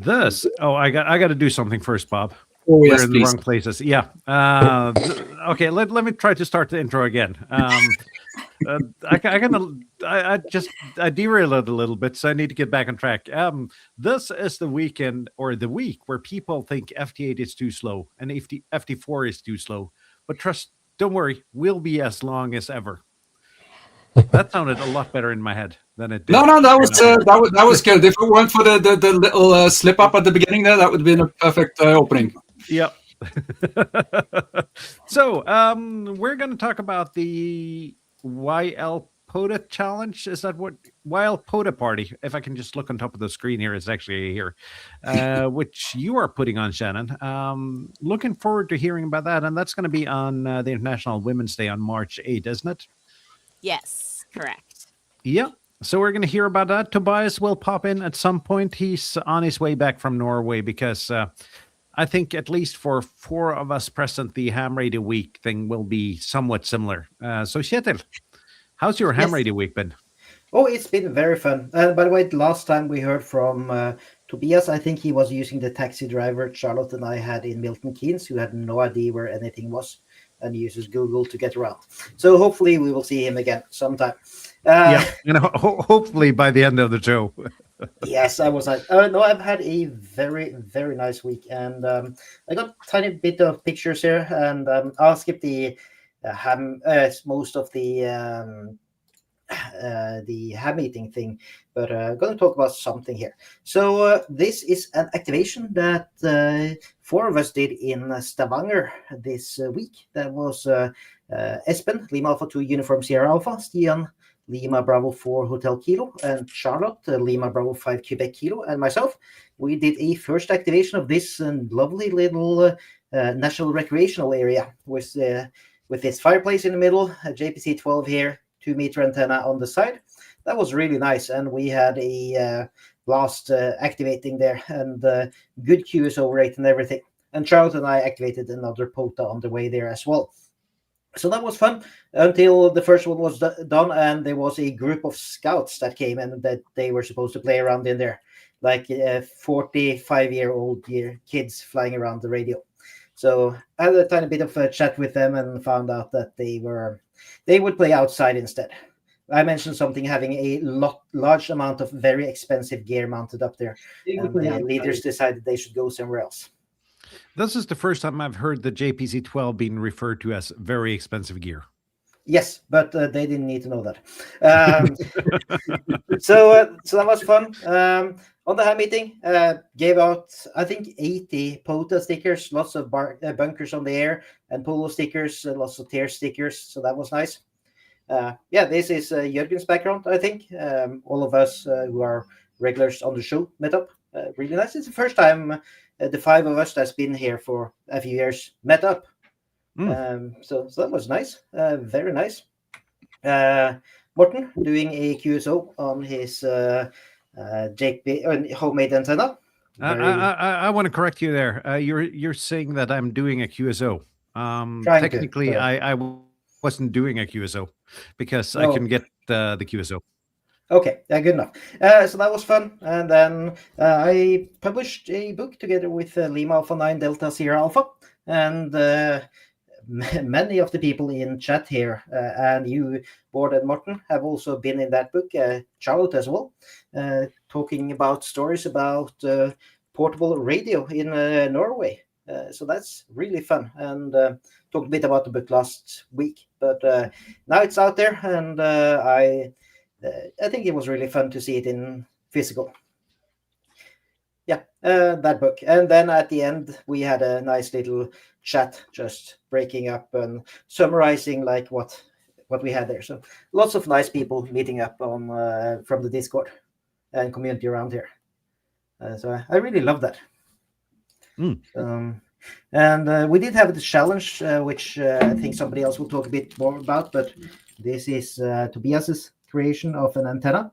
This. Oh, I got to do something first, Bob. Oh, We're yes, in the please. wrong places. Yeah. Okay. Let me try to start the intro again. I derailed a little bit, so I need to get back on track. This is the weekend or the week where people think FT8 is too slow and FT4 is too slow. But don't worry, we'll be as long as ever. That sounded a lot better in my head than it did. No, that was good. If it weren't for the little slip up at the beginning there, that would have been a perfect opening. Yep. So, we're going to talk about the YL POTA challenge. Is that what YL POTA party? If I can just look on top of the screen here, it's actually here, which you are putting on, Shannon. Looking forward to hearing about that, and that's going to be on the International Women's Day on March 8th, isn't it? Yes, correct. Yeah. So we're going to hear about that. Tobias will pop in at some point. He's on his way back from Norway because I think at least for 4 of us present, the Ham Radio Week thing will be somewhat similar. So Kjetil, how's your Ham Yes. Radio Week been? Oh, it's been very fun. By the way, the last time we heard from Tobias, I think he was using the taxi driver Charlotte and I had in Milton Keynes, who had no idea where anything was and uses Google to get around. So hopefully we will see him again sometime. Yeah, and hopefully by the end of the show. Yes, I was. No, I've had a very, very nice week, and I got a tiny bit of pictures here, and I'll skip the most of the ham eating thing, but I'm going to talk about something here. So this is an activation that 4 of us did in Stavanger this week. That was Espen, Lima Alpha 2 Uniform Sierra Alpha, Stian, Lima Bravo 4 Hotel Kilo, and Charlotte, Lima Bravo 5 Quebec Kilo, and myself. We did a first activation of this lovely little national recreational area with this fireplace in the middle, a JPC 12 here, 2-meter antenna on the side. That was really nice, and we had a blast activating there, and good QSO rate and everything. And Charlotte and I activated another POTA on the way there as well. So that was fun until the first one was done, and there was a group of scouts that came and that they were supposed to play around in there, like 45-year-old kids flying around the radio. So I had a tiny bit of a chat with them and found out that they would play outside instead. I mentioned something having a large amount of very expensive gear mounted up there, and the leaders decided they should go somewhere else. This is the first time I've heard the JPC 12 being referred to as very expensive gear. Yes, but they didn't need to know that. So that was fun. On the ham meeting, gave out, I think, 80 POTA stickers, lots of bunkers on the air, and polo stickers, lots of TEHRS stickers. So that was nice. This is Jørgen's background, I think. All of us who are regulars on the show met up. Really nice. It's the first time the 5 of us that's been here for a few years met up. So that was nice. Very nice. Morten doing a QSO on his homemade antenna. I want to correct you there. You're saying that I'm doing a QSO. Technically, I wasn't doing a QSO because I can get the QSO. Okay, good enough. So that was fun. And then I published a book together with Lima Alpha 9 Delta Sierra Alpha. And many of the people in chat here, and you, Bård and Morten, have also been in that book, Charlotte as well, talking about stories about portable radio in Norway. So that's really fun. And talked a bit about the book last week. But now it's out there, and I think it was really fun to see it in physical. Yeah, that book. And then at the end, we had a nice little chat, just breaking up and summarizing like what we had there. So lots of nice people meeting up on from the Discord and community around here. So I really love that. And we did have the challenge, which I think somebody else will talk a bit more about, but this is Tobias's creation of an antenna.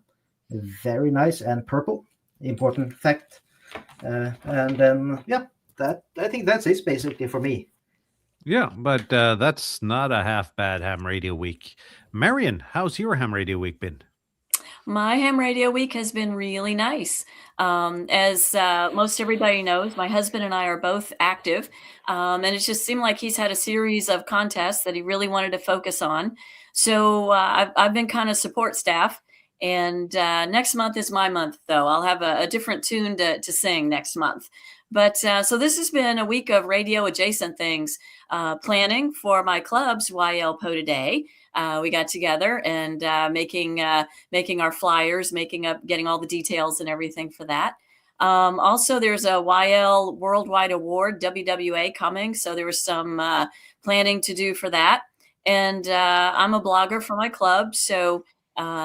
Very nice and purple. Important fact. And then, I think that's it basically for me. Yeah, but that's not a half bad ham radio week. Marion, how's your ham radio week been? My ham radio week has been really nice. As most everybody knows, my husband and I are both active, and it just seemed like he's had a series of contests that he really wanted to focus on. So I've been kind of support staff, and next month is my month, though. I'll have a different tune to sing next month. But so this has been a week of radio adjacent things, planning for my club's YL POTA Day. We got together and making our flyers, getting all the details and everything for that. Also, there's a YL Worldwide Award, WWA, coming. So there was some planning to do for that. And I'm a blogger for my club, so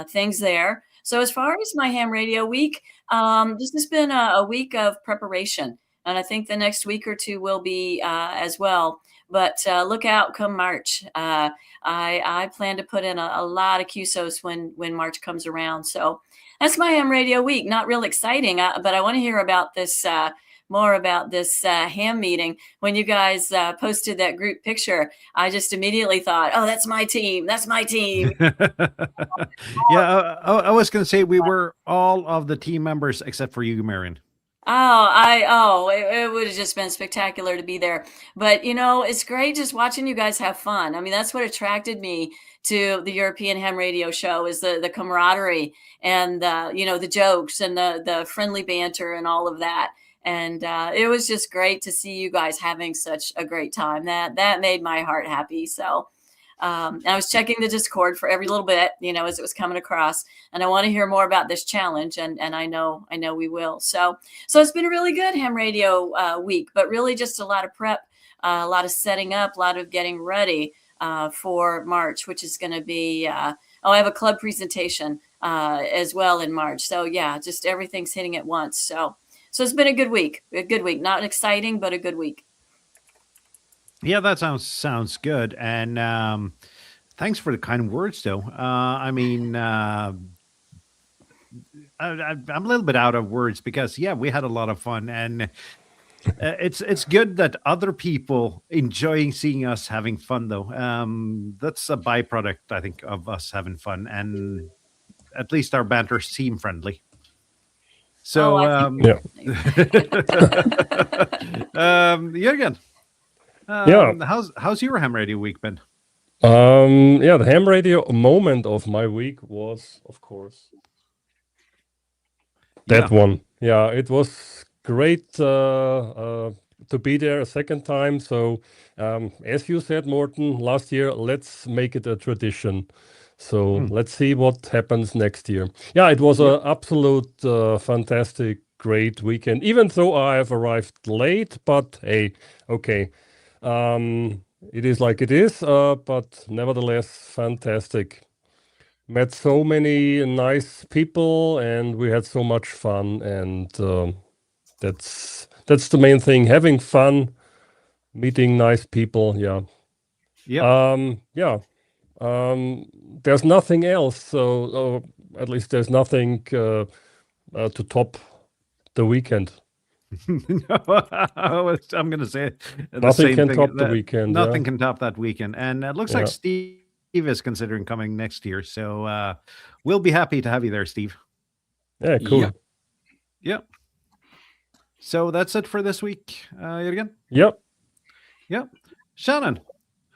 things there. So as far as my ham radio week, this has been a week of preparation. And I think the next week or two will be as well. But look out come March. I plan to put in a lot of QSOs when March comes around. So that's my ham radio week. Not real exciting, but I want to hear about this more about this ham meeting. When you guys posted that group picture, I just immediately thought, oh, that's my team. That's my team. Yeah, I was going to say we were all of the team members except for you, Marion. It would have just been spectacular to be there. But it's great just watching you guys have fun. I mean, that's what attracted me to the European Ham Radio Show is the camaraderie and the jokes and the friendly banter and all of that. And it was just great to see you guys having such a great time. That made my heart happy. So I was checking the Discord for every little bit, as it was coming across, and I want to hear more about this challenge. And I know we will. So it's been a really good ham radio week, but really just a lot of prep, a lot of setting up, a lot of getting ready for March, which is going to be, I have a club presentation as well in March. So yeah, just everything's hitting at once. So it's been a good week, not exciting, but a good week. Yeah, that sounds good. And thanks for the kind words, though. I mean, I'm a little bit out of words because, yeah, we had a lot of fun. And it's good that other people enjoying seeing us having fun, though. That's a byproduct, I think, of us having fun. And at least our banter seem friendly. So, yeah. Jürgen. How's your ham radio week been? The ham radio moment of my week was, of course, that one. Yeah, it was great to be there a second time. So, as you said, Morten, last year, let's make it a tradition. So let's see what happens next year. Yeah, it was an absolute fantastic, great weekend. Even though I have arrived late, but hey, okay. It is like it is, but nevertheless, fantastic. Met so many nice people, and we had so much fun. And that's the main thing: having fun, meeting nice people. Yeah. There's nothing else. So at least there's nothing to top the weekend. I'm going to say nothing can top the weekend. Nothing can top that weekend. And it looks like Steve is considering coming next year. So we'll be happy to have you there, Steve. Yeah, cool. Yep. So that's it for this week, Jürgen? Yep. Shannon,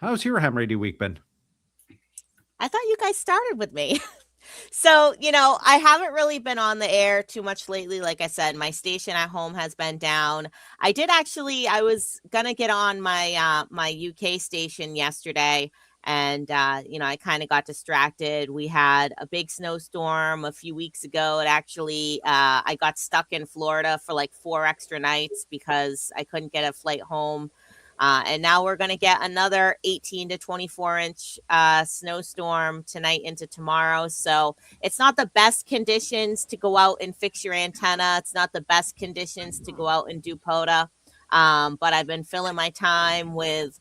how's your ham radio week been? I thought you guys started with me. So, I haven't really been on the air too much lately. Like I said, my station at home has been down. I was going to get on my UK station yesterday. And, I kind of got distracted. We had a big snowstorm a few weeks ago. It actually, I got stuck in Florida for like 4 extra nights because I couldn't get a flight home. And now we're going to get another 18 to 24 inch snowstorm tonight into tomorrow. So it's not the best conditions to go out and fix your antenna. It's not the best conditions to go out and do POTA. But I've been filling my time with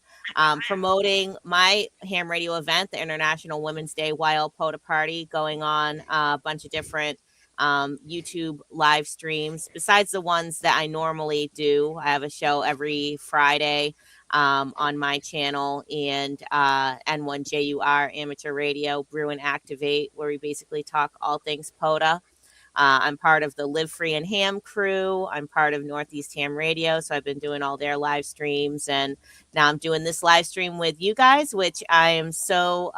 promoting my ham radio event, the International Women's Day YL POTA Party, going on a bunch of different YouTube live streams besides the ones that I normally do. I have a show every Friday on my channel, and N1JUR Amateur Radio, Brew and Activate, where we basically talk all things POTA. I'm part of the Live Free and Ham crew. I'm part of Northeast Ham Radio, so I've been doing all their live streams, and now I'm doing this live stream with you guys, which I am so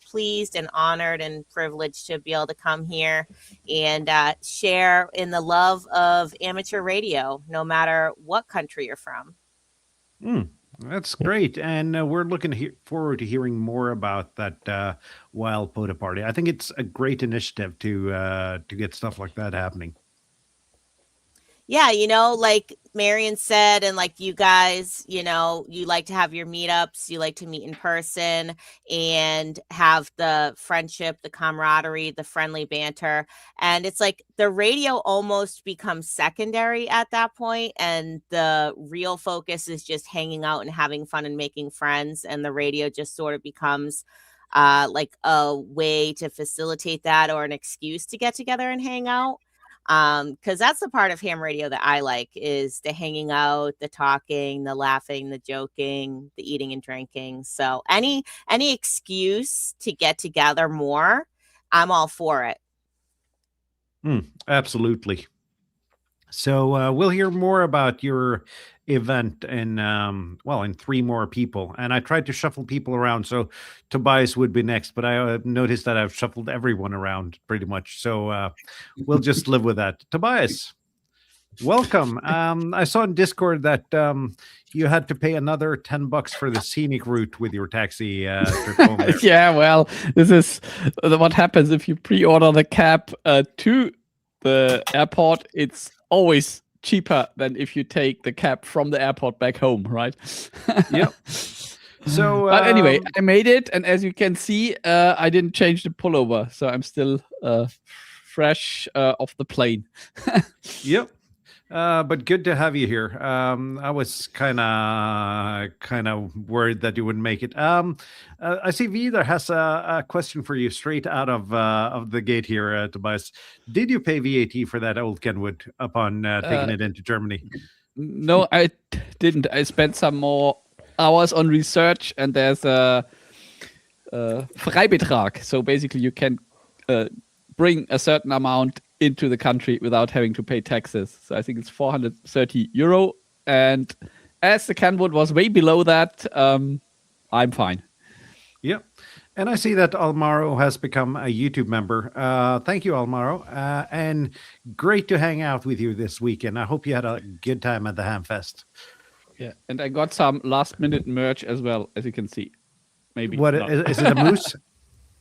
pleased and honored and privileged to be able to come here and share in the love of amateur radio, no matter what country you're from. That's great, and we're looking forward to hearing more about that Wild POTA party. I think it's a great initiative to get stuff like that happening. Yeah, like Marion said, and like you guys, you like to have your meetups, you like to meet in person and have the friendship, the camaraderie, the friendly banter. And it's like the radio almost becomes secondary at that point, and the real focus is just hanging out and having fun and making friends. And the radio just sort of becomes like a way to facilitate that, or an excuse to get together and hang out. Because that's the part of ham radio that I like, is the hanging out, the talking, the laughing, the joking, the eating and drinking. So any excuse to get together more, I'm all for it. Absolutely. So we'll hear more about your event in 3 more people. And I tried to shuffle people around, so Tobias would be next, but I noticed that I've shuffled everyone around pretty much. So we'll just live with that. Tobias, welcome. I saw in Discord that you had to pay another $10 for the scenic route with your taxi trip home there. Yeah, well, this is what happens if you pre-order the cab to the airport. It's always cheaper than if you take the cab from the airport back home, right? Yep. So but anyway, I made it, and as you can see, I didn't change the pullover, so I'm still fresh off the plane. Yep. But good to have you here. I was kind of worried that you wouldn't make it. I see Vidar has a question for you straight out of the gate here, Tobias. Did you pay VAT for that old Kenwood upon taking it into Germany? No, I didn't. I spent some more hours on research, and there's a Freibetrag. So basically, you can bring a certain amount into the country without having to pay taxes. So I think it's €430. And as the Kenwood was way below that, I'm fine. Yep. And I see that Almaro has become a YouTube member. Thank you, Almaro. And great to hang out with you this weekend. I hope you had a good time at the Hamfest. Yeah. And I got some last minute merch as well, as you can see. Maybe. What not. is it, a moose?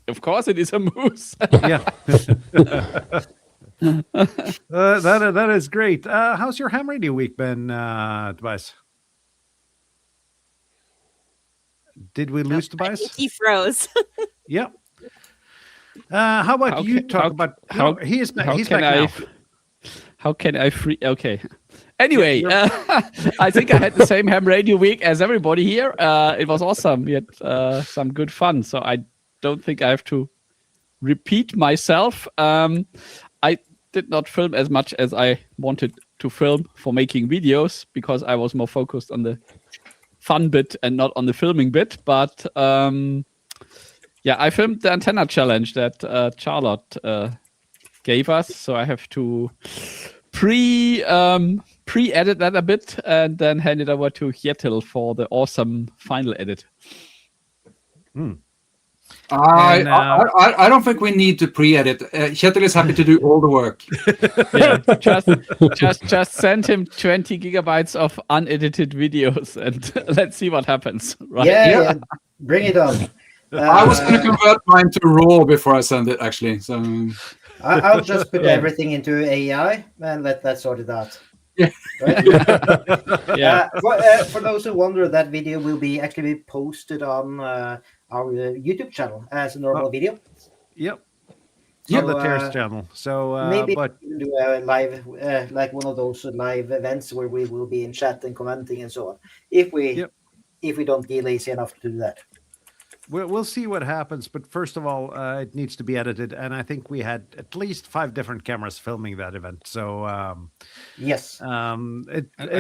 Of course it is a moose. Yeah. That is great. How's your ham radio week been, Tobias? Did we lose Tobias? He froze. Yeah. How about you talk about? He's back now. How can I free? Okay. Anyway, I think I had the same ham radio week as everybody here. It was awesome. We had some good fun. So I don't think I have to repeat myself. I did not film as much as I wanted to film for making videos, because I was more focused on the fun bit and not on the filming bit. But I filmed the antenna challenge that Charlotte gave us. So I have to pre-edit that a bit and then hand it over to Kjetil for the awesome final edit. I don't think we need to pre-edit. Kjetil is happy to do all the work. Yeah, just send him 20 gigabytes of unedited videos and let's see what happens. Right? Yeah. Bring it on. I was going to convert mine to RAW before I send it, actually. So I'll just put everything into AI and let that sort it out. Yeah. Right? Yeah. For those who wonder, that video will be actually posted on our YouTube channel as a normal video. Yep. So, On the TEHRS channel. So maybe but we can do a live, like one of those live events where we will be in chat and commenting and so on. If we don't be lazy enough to do that. we'll see what happens. But first of all, it needs to be edited, and I think we had at least 5 different cameras filming that event. So Yes. I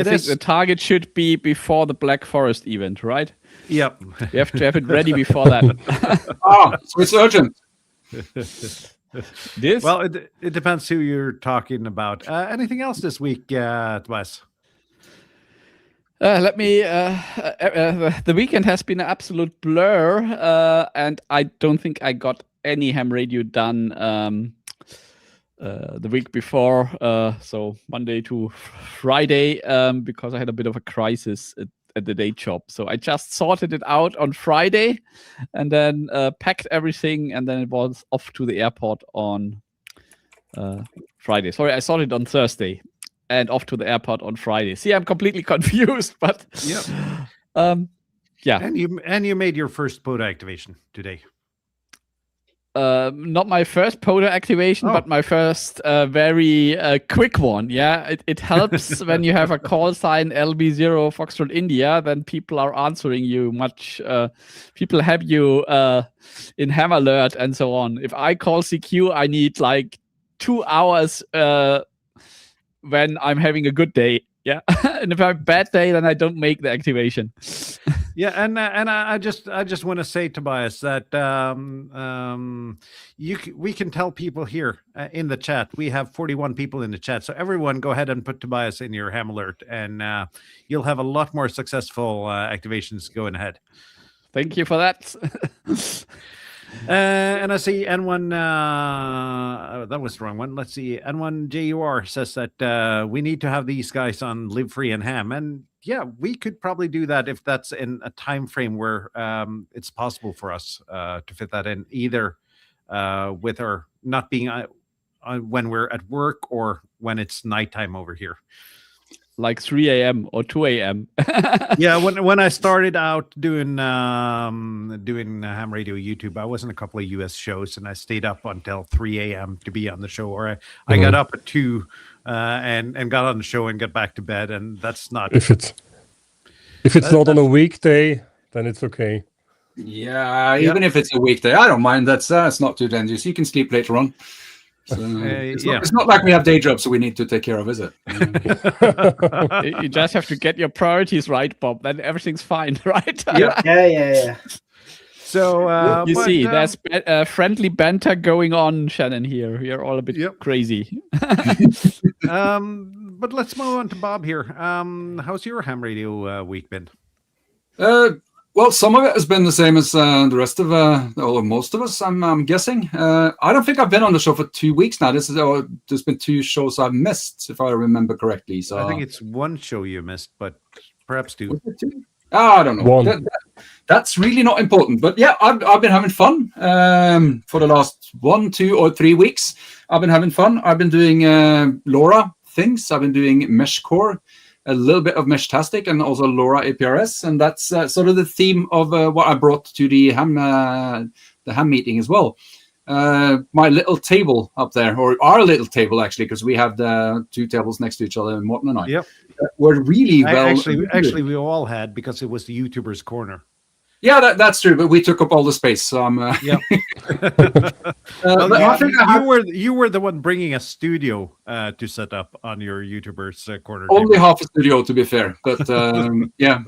think the target should be before the Black Forest event, right? Yep. We have to have it ready before that. So it's urgent. This? Well, it depends who you're talking about. Anything else this week, Tobias? Let me. The weekend has been an absolute blur, and I don't think I got any ham radio done the week before. So Monday to Friday, because I had a bit of a crisis at the day job. So I just sorted it out on Friday, and then packed everything, and then it was off to the airport on Friday. Sorry, I sorted on Thursday. And off to the airport on Friday. See, I'm completely confused, but yeah. And you made your first POTA activation today. Not my first POTA activation, but my first very quick one. Yeah, it helps when you have a call sign LB0 Foxtrot India. Then people are answering you much. People have you in ham alert and so on. If I call CQ, I need like 2 hours. When I'm having a good day, yeah, and if I have a bad day, then I don't make the activation. Yeah, and I just want to say, Tobias, that we can tell people here in the chat. We have 41 people in the chat, so everyone go ahead and put Tobias in your ham alert, and you'll have a lot more successful activations going ahead. Thank you for that. And I see N1, that was the wrong one. Let's see. N1JUR says that we need to have these guys on Live Free and Ham. And yeah, we could probably do that if that's in a time frame where it's possible for us to fit that in, either with our not being when we're at work or when it's nighttime over here. Like 3 a.m. or 2 a.m. Yeah, when I started out doing ham radio YouTube, I was in a couple of US shows, and I stayed up until 3 a.m. to be on the show, or I got up at 2 and got on the show and got back to bed, and that's not. If it's not on a weekday, then it's okay. Yeah, even if it's a weekday, I don't mind. That's not too dangerous. You can sleep later on. So it's not like we have day jobs, so we need to take care of, is it? You just have to get your priorities right, Bob. Then everything's fine, right? Yeah. So you see, there's friendly banter going on, Shannon. Here, we are all a bit crazy. But let's move on to Bob here. How's your ham radio week been? Well, some of it has been the same as the rest of, or most of us, I'm guessing. I don't think I've been on the show for 2 weeks now. There's been 2 shows I've missed, if I remember correctly. So I think it's 1 show you missed, but perhaps 2. Was it 2? I don't know. That's really not important. But yeah, I've been having fun for the last 1, 2, or 3 weeks. I've been having fun. I've been doing LoRa things. I've been doing Mesh Core, a little bit of Meshtastic, and also LoRa APRS, and that's sort of the theme of what I brought to the ham meeting as well. My little table up there, or our little table actually, because we have the 2 tables next to each other, Morten and I. Yep. Were really well. Actually, we all had, because it was the YouTubers' corner. Yeah, that's true, but we took up all the space, so I'm. Yeah. You were the one bringing a studio to set up on your YouTubers' corner. Only half a studio, to be fair, but yeah,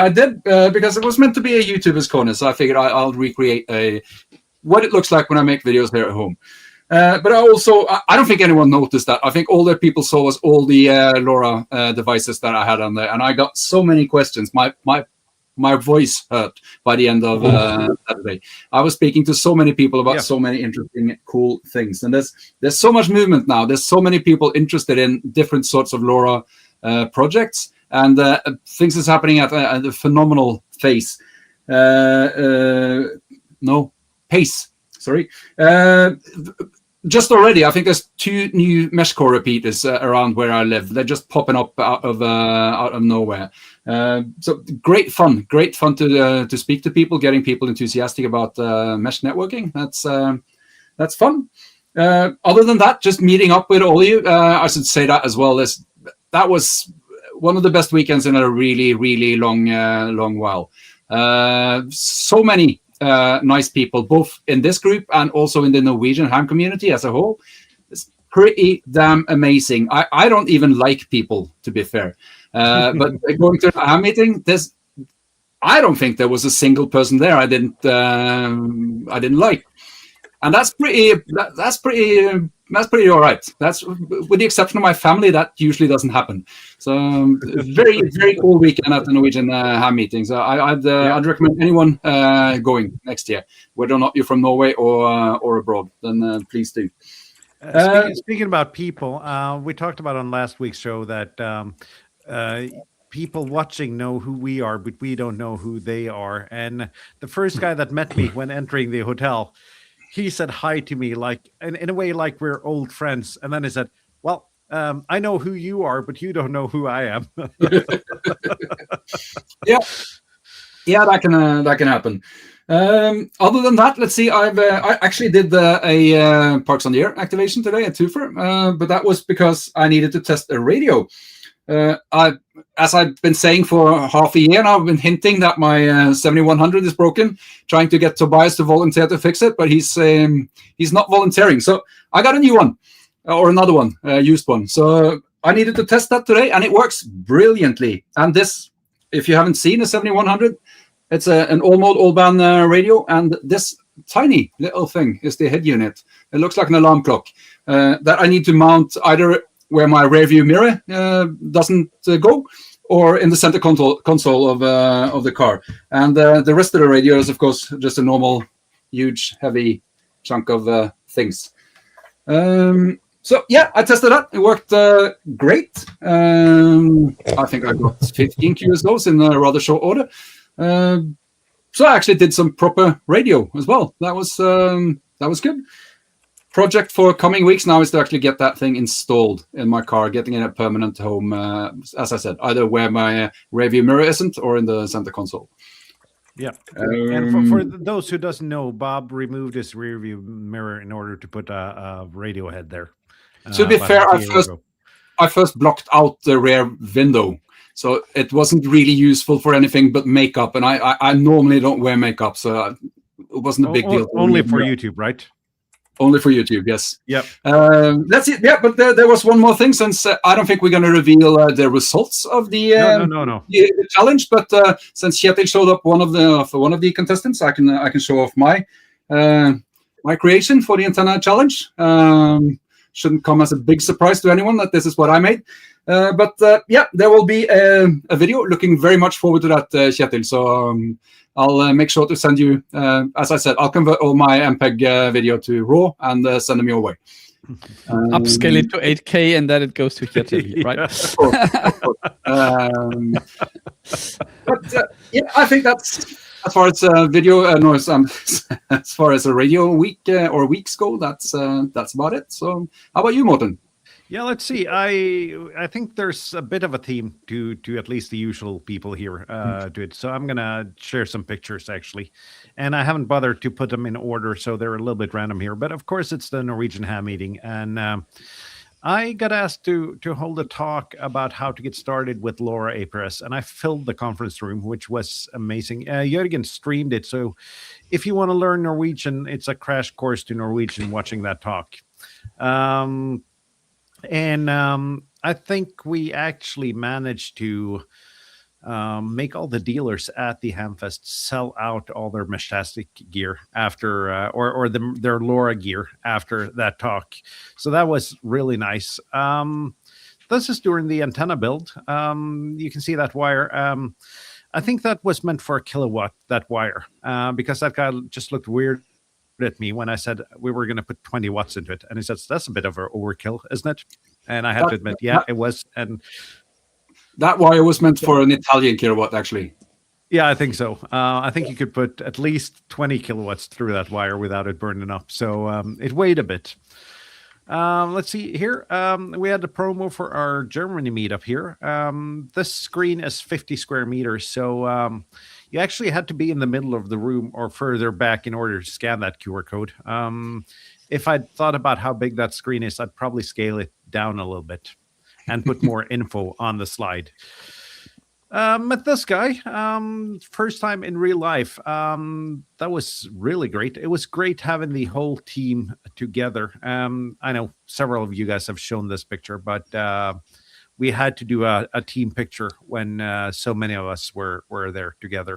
I did because it was meant to be a YouTubers' corner, so I figured I'll recreate what it looks like when I make videos here at home. But I don't think anyone noticed that. I think all that people saw was all the LoRa devices that I had on there, and I got so many questions. My voice hurt by the end of Saturday. I was speaking to so many people about so many interesting, cool things, and there's so much movement now. There's so many people interested in different sorts of LoRa projects, and things is happening at a phenomenal pace. Pace. Sorry. Just already, I think there's 2 new Mesh Core repeaters around where I live. They're just popping up out of nowhere. So great fun to speak to people, getting people enthusiastic about mesh networking. That's fun. Other than that, just meeting up with all of you. I should say that as well. That was one of the best weekends in a really, really long while. So many nice people, both in this group and also in the Norwegian ham community as a whole. It's pretty damn amazing. I don't even like people, to be fair. But going to a ham meeting, I don't think there was a single person there I didn't like, and that's pretty all right. That's with the exception of my family, that usually doesn't happen. So very, very cool weekend at the Norwegian ham meeting. So I'd recommend anyone going next year, whether or not you're from Norway or abroad. Then please do. Speaking about people, we talked about on last week's show that people watching know who we are, but we don't know who they are. And the first guy that met me when entering the hotel, he said hi to me, like in a way like we're old friends. And then he said, well, I know who you are, but you don't know who I am. Yeah, that can happen. Other than that, let's see. I actually did a Parks on the Air activation today at twofer, but that was because I needed to test a radio. As I've been saying for half a year now, I've been hinting that my 7100 is broken, trying to get Tobias to volunteer to fix it, but he's not volunteering. So I got a new one, or another one, used one. So I needed to test that today, and it works brilliantly. And this, if you haven't seen a 7100, it's an all-mode, all-band radio, and this tiny little thing is the head unit. It looks like an alarm clock that I need to mount either where my rear view mirror doesn't go, or in the center console of the car. And the rest of the radio is, of course, just a normal, huge, heavy chunk of things. So, yeah, I tested that. It worked great. I think I got 15 QSOs in a rather short order. So I actually did some proper radio as well. That was good. Project for coming weeks now is to actually get that thing installed in my car, getting it a permanent home, as I said, either where my rear view mirror isn't or in the center console. Yeah. And for those who doesn't know, Bob removed his rear view mirror in order to put a radio head there. To be fair, I first blocked out the rear window. So it wasn't really useful for anything but makeup. And I normally don't wear makeup, so it wasn't a big deal. Only for YouTube, right? Only for YouTube, yes. Yep. Let's see. Yeah, but there was one more thing, since I don't think we're going to reveal the results of the the challenge. But since Kjetil showed up one of the contestants, I can show off my creation for the antenna challenge. Shouldn't come as a big surprise to anyone that this is what I made. But yeah, there will be a video. Looking very much forward to that, Kjetil. So I'll make sure to send you, as I said, I'll convert all my MPEG video to RAW and send them your way. Upscale it to 8K and then it goes to Kjetil, right? Of course. But yeah, I think that's, as far as video as far as a radio week or weeks go, that's about it. So how about you, Morten? Yeah, let's see. I think there's a bit of a theme to at least the usual people here to it. So I'm gonna share some pictures actually, and I haven't bothered to put them in order, so they're a little bit random here. But of course, it's the Norwegian ham meeting, and I got asked to hold a talk about how to get started with LoRa APRS, and I filled the conference room, which was amazing. Jørgen streamed it, so if you want to learn Norwegian, it's a crash course to Norwegian watching that talk. And I think we actually managed to make all the dealers at the Hamfest sell out all their Meshtastic gear after, or their LoRa gear after that talk. So that was really nice. This is during the antenna build. You can see that wire. I think that was meant for a kilowatt, that wire, because that guy just looked weird at me when I said we were going to put 20 watts into it, and he says that's a bit of an overkill, isn't it? And I had to admit, yeah, it was. And that wire was meant for an Italian kilowatt, actually. Yeah, I think so. I think you could put at least 20 kilowatts through that wire without it burning up. So it weighed a bit. Let's see here. We had the promo for our Germany meetup here. This screen is 50 square meters, so you actually had to be in the middle of the room or further back in order to scan that QR code. If I'd thought about how big that screen is, I'd probably scale it down a little bit and put more info on the slide. Met this guy first time in real life. That was really great. It was great having the whole team together. I know several of you guys have shown this picture, but we had to do a team picture when so many of us were there together.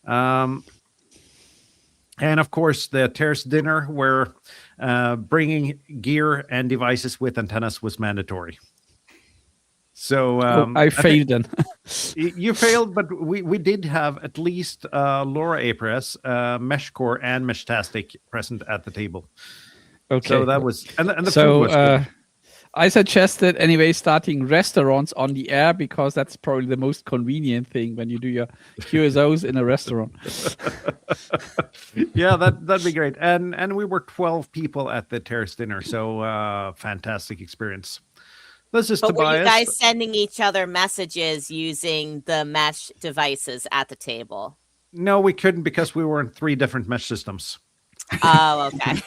And of course, the TEHRS dinner, where bringing gear and devices with antennas was mandatory. So I failed then. You failed, but we did have at least LoRa APRS, MeshCore, and Meshtastic present at the table. Okay. So that was and the So food was good. I suggested anyway starting restaurants on the air because that's probably the most convenient thing when you do your QSOs in a restaurant. Yeah, that'd be great. And we were 12 people at the TEHRS dinner, so fantastic experience. This is But were Tobias. you guys sending each other messages using the mesh devices at the table? No, we couldn't because we were in 3 different mesh systems. Oh, okay.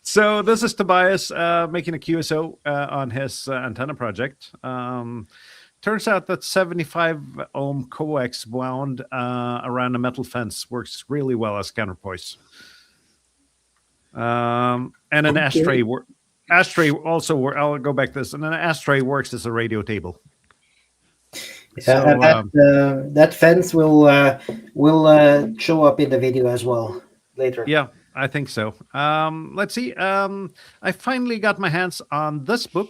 So this is Tobias making a QSO on his antenna project. Turns out that 75 ohm coax wound around a metal fence works really well as counterpoise. And an ashtray also. I'll go back to this. And an ashtray works as a radio table. Yeah, that fence will show up in the video as well later. Yeah, I think so. Let's see. I finally got my hands on this book,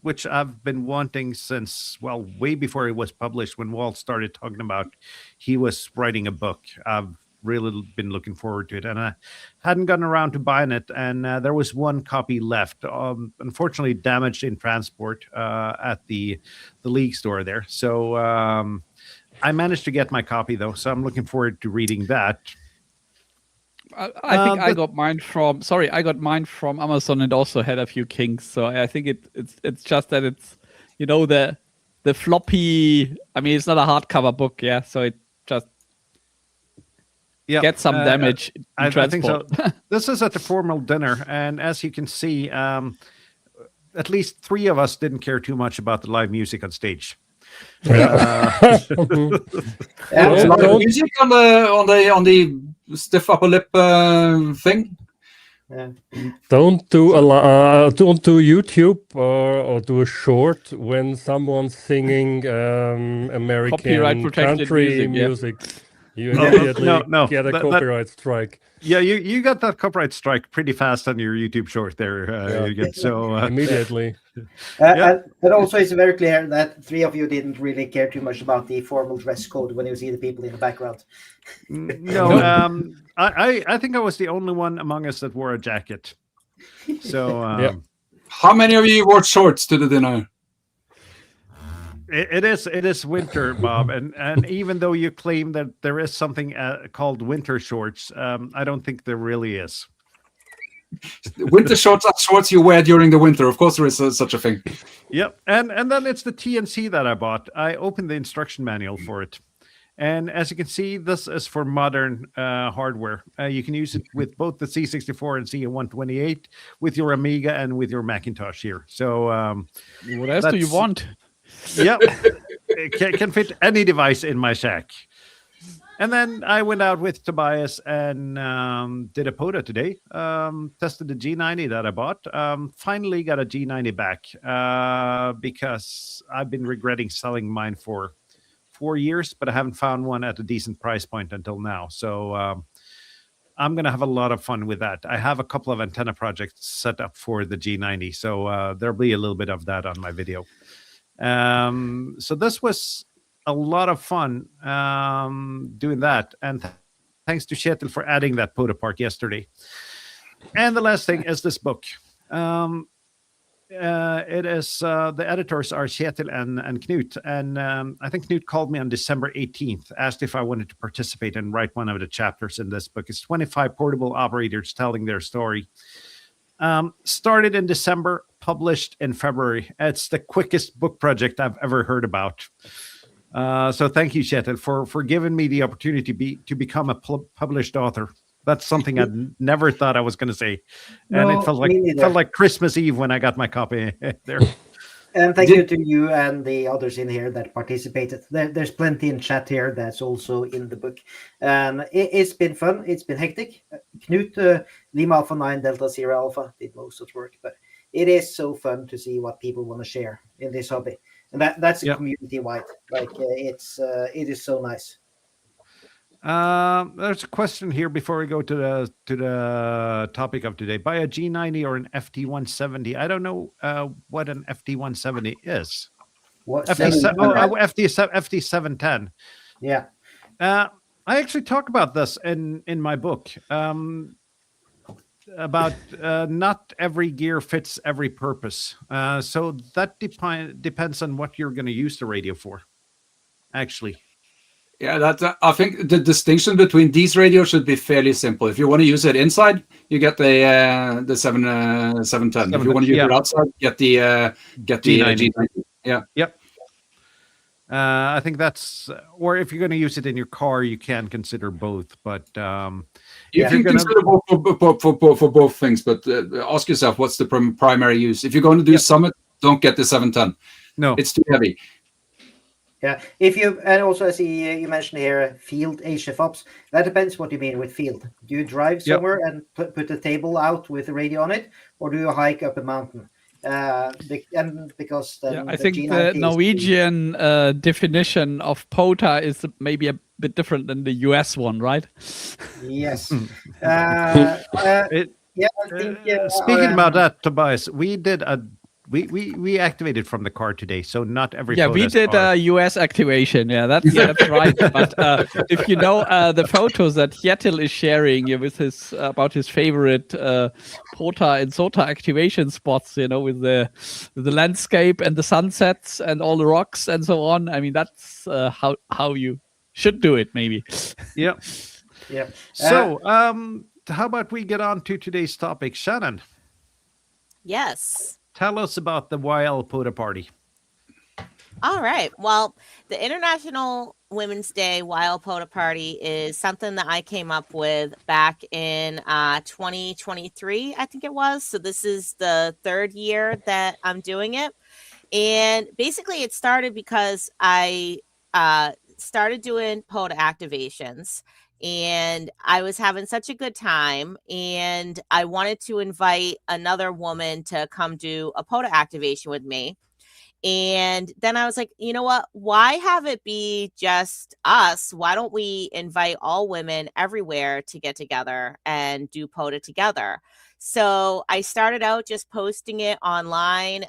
which I've been wanting since, well, way before it was published. When Walt started talking about he was writing a book, I've really been looking forward to it, and I hadn't gotten around to buying it. And there was one copy left, unfortunately damaged in transport at the league store there. So I managed to get my copy though, so I'm looking forward to reading that. I think I got mine from. Sorry, I got mine from Amazon and also had a few kinks. So I think it's just that it's the floppy. I mean, it's not a hardcover book, yeah. So it just get some damage. I think so. This is at the formal dinner, and as you can see, at least 3 of us didn't care too much about the live music on stage. There's a lot of music on the stiff upper lip thing. Yeah. Don't do YouTube or do a short when someone's singing American Copyright-protected country music, music. You immediately No. get a copyright strike. Yeah, you got that copyright strike pretty fast on your YouTube short there. Jürgen. So Immediately. And also, it's very clear that 3 of you didn't really care too much about the formal dress code when you see the people in the background. No, I think I was the only one among us that wore a jacket. So How many of you wore shorts to the dinner? It is winter, Bob, and even though you claim that there is something called winter shorts, I don't think there really is. Winter shorts are shorts you wear during the winter. Of course, there is such a thing. Yep, and then it's the TNC that I bought. I opened the instruction manual for it, and as you can see, this is for modern hardware. You can use it with both the C64 and C128, with your Amiga and with your Macintosh here. So what else do you want? Yep, it can fit any device in my shack. And then I went out with Tobias and did a POTA today. Tested the G90 that I bought. Finally got a G90 back because I've been regretting selling mine for 4 years, but I haven't found one at a decent price point until now. So I'm going to have a lot of fun with that. I have a couple of antenna projects set up for the G90, so there'll be a little bit of that on my video. So this was a lot of fun doing that, and thanks to Kjetil for adding that POTA part yesterday. And the last thing is this book. It is the editors are Kjetil and Knut, and I think Knut called me on December 18th, asked if I wanted to participate and write one of the chapters in this book. It's 25 portable operators telling their story. Started in December, published in February. It's the quickest book project I've ever heard about. So thank you, Kjetil, for giving me the opportunity to become a published author. That's something I never thought I was going to say, and it felt like Christmas Eve when I got my copy there. And thank you to you and the others in here that participated. There's plenty in chat here that's also in the book. It's been fun. It's been hectic. Knut, Lima Alpha 9 Delta Sierra Alpha did most of the work, but it is so fun to see what people want to share in this hobby. And that's a community wide. Like it is so nice. There's a question here before we go to the topic of today. Buy a G90 or an FT170. I don't know what an FT170 is. What FT710. Yeah. I actually talk about this in my book. About not every gear fits every purpose. So that depends on what you're going to use the radio for. Actually. Yeah, that's. I think the distinction between these radios should be fairly simple. If you want to use it inside, you get the 710. If you want to use it outside, get the G90. Yeah. Yep. I think that's, or if you're going to use it in your car, you can consider both. But you can consider both for both things. But ask yourself, what's the primary use? If you're going to do Summit, don't get the 710. No, it's too heavy. Yeah, and also I see you mentioned here field HF ops. That depends what you mean with field. Do you drive somewhere and put a table out with a radio on it, or do you hike up a mountain? And because I think the Norwegian definition of POTA is maybe a bit different than the US one, right? Yes. I think, speaking about that, Tobias, we did we activated from the car today, so not every we did a US activation. Yeah, that's right. But if you know the photos that Kjetil is sharing with his about his favorite POTA and SOTA activation spots, you know, with the landscape and the sunsets and all the rocks and so on. I mean, that's how you should do it, maybe. Yeah. Yeah. So, how about we get on to today's topic, Shannon? Yes. Tell us about the YL POTA party. All right. Well, the International Women's Day YL POTA party is something that I came up with back in 2023, I think it was. So this is the third year that I'm doing it. And basically it started because I started doing POTA activations. And I was having such a good time, and I wanted to invite another woman to come do a POTA activation with me. And then I was like, you know what? Why have it be just us? Why don't we invite all women everywhere to get together and do POTA together? So I started out just posting it online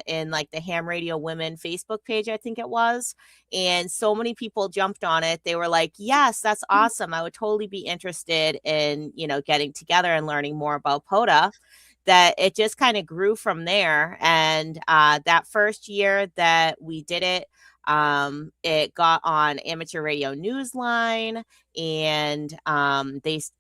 in like the Ham Radio Women Facebook page, I think it was. And so many people jumped on it. They were like, yes, that's awesome. I would totally be interested in, you know, getting together and learning more about POTA. That it just kind of grew from there. And that first year that we did it, it got on Amateur Radio Newsline, and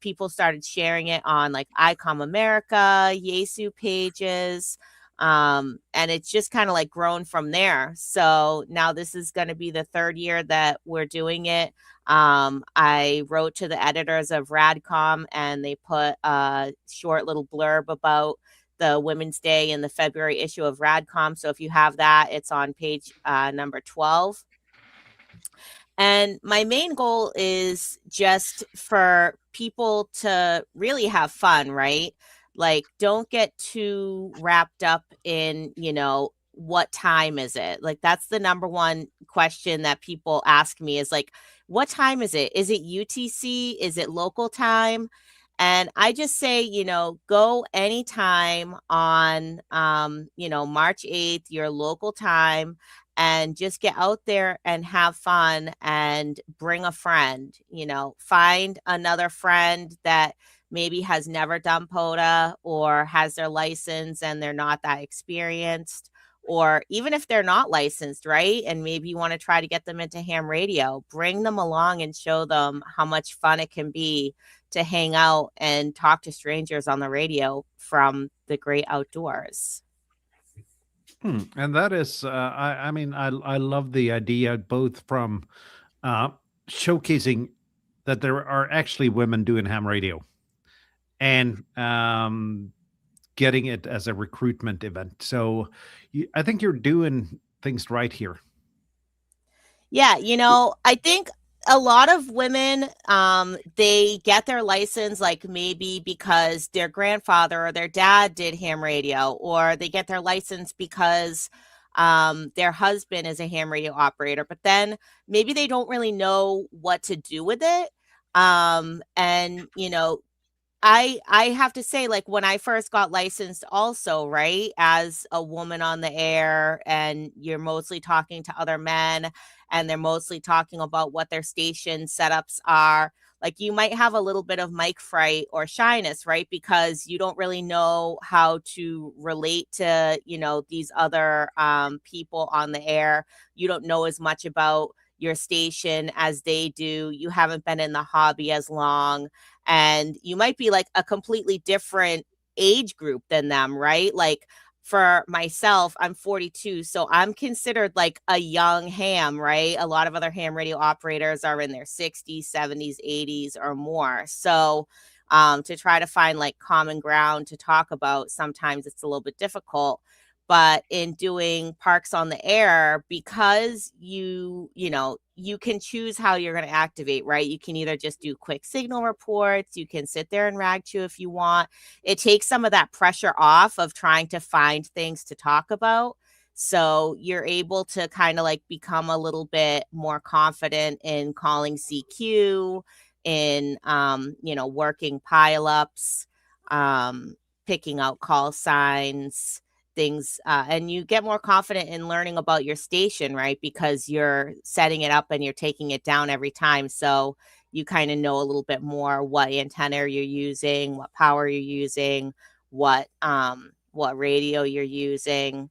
people started sharing it on like ICOM America, Yesu pages, and it's just kind of like grown from there. So now this is going to be the third year that we're doing it. I wrote to the editors of Radcom, and they put a short little blurb about the Women's Day in the February issue of Radcom. So if you have that, it's on page number 12. And my main goal is just for people to really have fun, right? Like, don't get too wrapped up in, you know, what time is it? Like, that's the number one question that people ask me is like, what time is it? Is it UTC? Is it local time? And I just say, you know, go anytime on, you know, March 8th, your local time, and just get out there and have fun and bring a friend, you know, find another friend that maybe has never done POTA or has their license and they're not that experienced, or even if they're not licensed, right? And maybe you want to try to get them into ham radio, bring them along and show them how much fun it can be to hang out and talk to strangers on the radio from the great outdoors. And that is, I mean, I love the idea both from showcasing that there are actually women doing ham radio, and getting it as a recruitment event. So I think you're doing things right here. Yeah, I think a lot of women, they get their license like maybe because their grandfather or their dad did ham radio, or they get their license because their husband is a ham radio operator, but then maybe they don't really know what to do with it. And I have to say, like, when I first got licensed also, right, as a woman on the air, and you're mostly talking to other men, and they're mostly talking about what their station setups are, like, you might have a little bit of mic fright or shyness, right, because you don't really know how to relate to, these other people on the air. You don't know as much about your station as they do. You haven't been in the hobby as long, and you might be like a completely different age group than them, right? Like, for myself, I'm 42, so I'm considered like a young ham, right? A lot of other ham radio operators are in their 60s, 70s, 80s or more. So to try to find like common ground to talk about, sometimes it's a little bit difficult. But in doing Parks on the Air, because you can choose how you're going to activate, right? You can either just do quick signal reports, you can sit there and rag chew if you want. It takes some of that pressure off of trying to find things to talk about. So you're able to kind of like become a little bit more confident in calling CQ, in working pileups, picking out call signs, things, and you get more confident in learning about your station, right? Because you're setting it up and you're taking it down every time. So you kind of know a little bit more what antenna you're using, what power you're using, what radio you're using.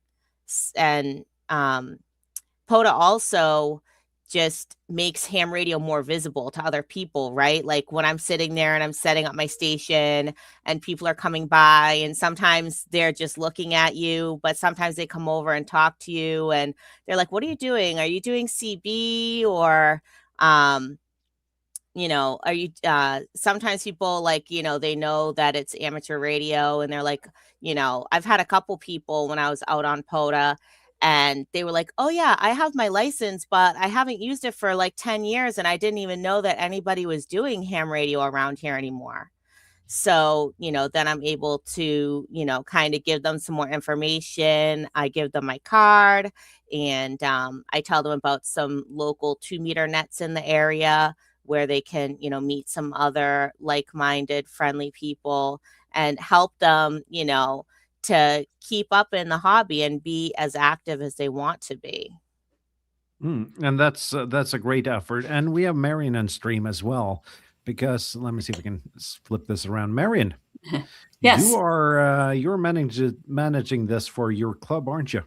And POTA also just makes ham radio more visible to other people, right? Like when I'm sitting there and I'm setting up my station and people are coming by, and sometimes they're just looking at you, but sometimes they come over and talk to you and they're like, what are you doing? Are you doing CB? Or, are you, sometimes people like, they know that it's amateur radio and they're like, I've had a couple people when I was out on POTA, and they were like, oh yeah, I have my license, but I haven't used it for like 10 years. And I didn't even know that anybody was doing ham radio around here anymore. So, then I'm able to, kind of give them some more information. I give them my card, and I tell them about some local 2-meter nets in the area where they can, meet some other like-minded, friendly people and help them, to keep up in the hobby and be as active as they want to be. And that's a great effort. And we have Marion on stream as well, because let me see if we can flip this around. Marion, Yes. you're managing this for your club, aren't you?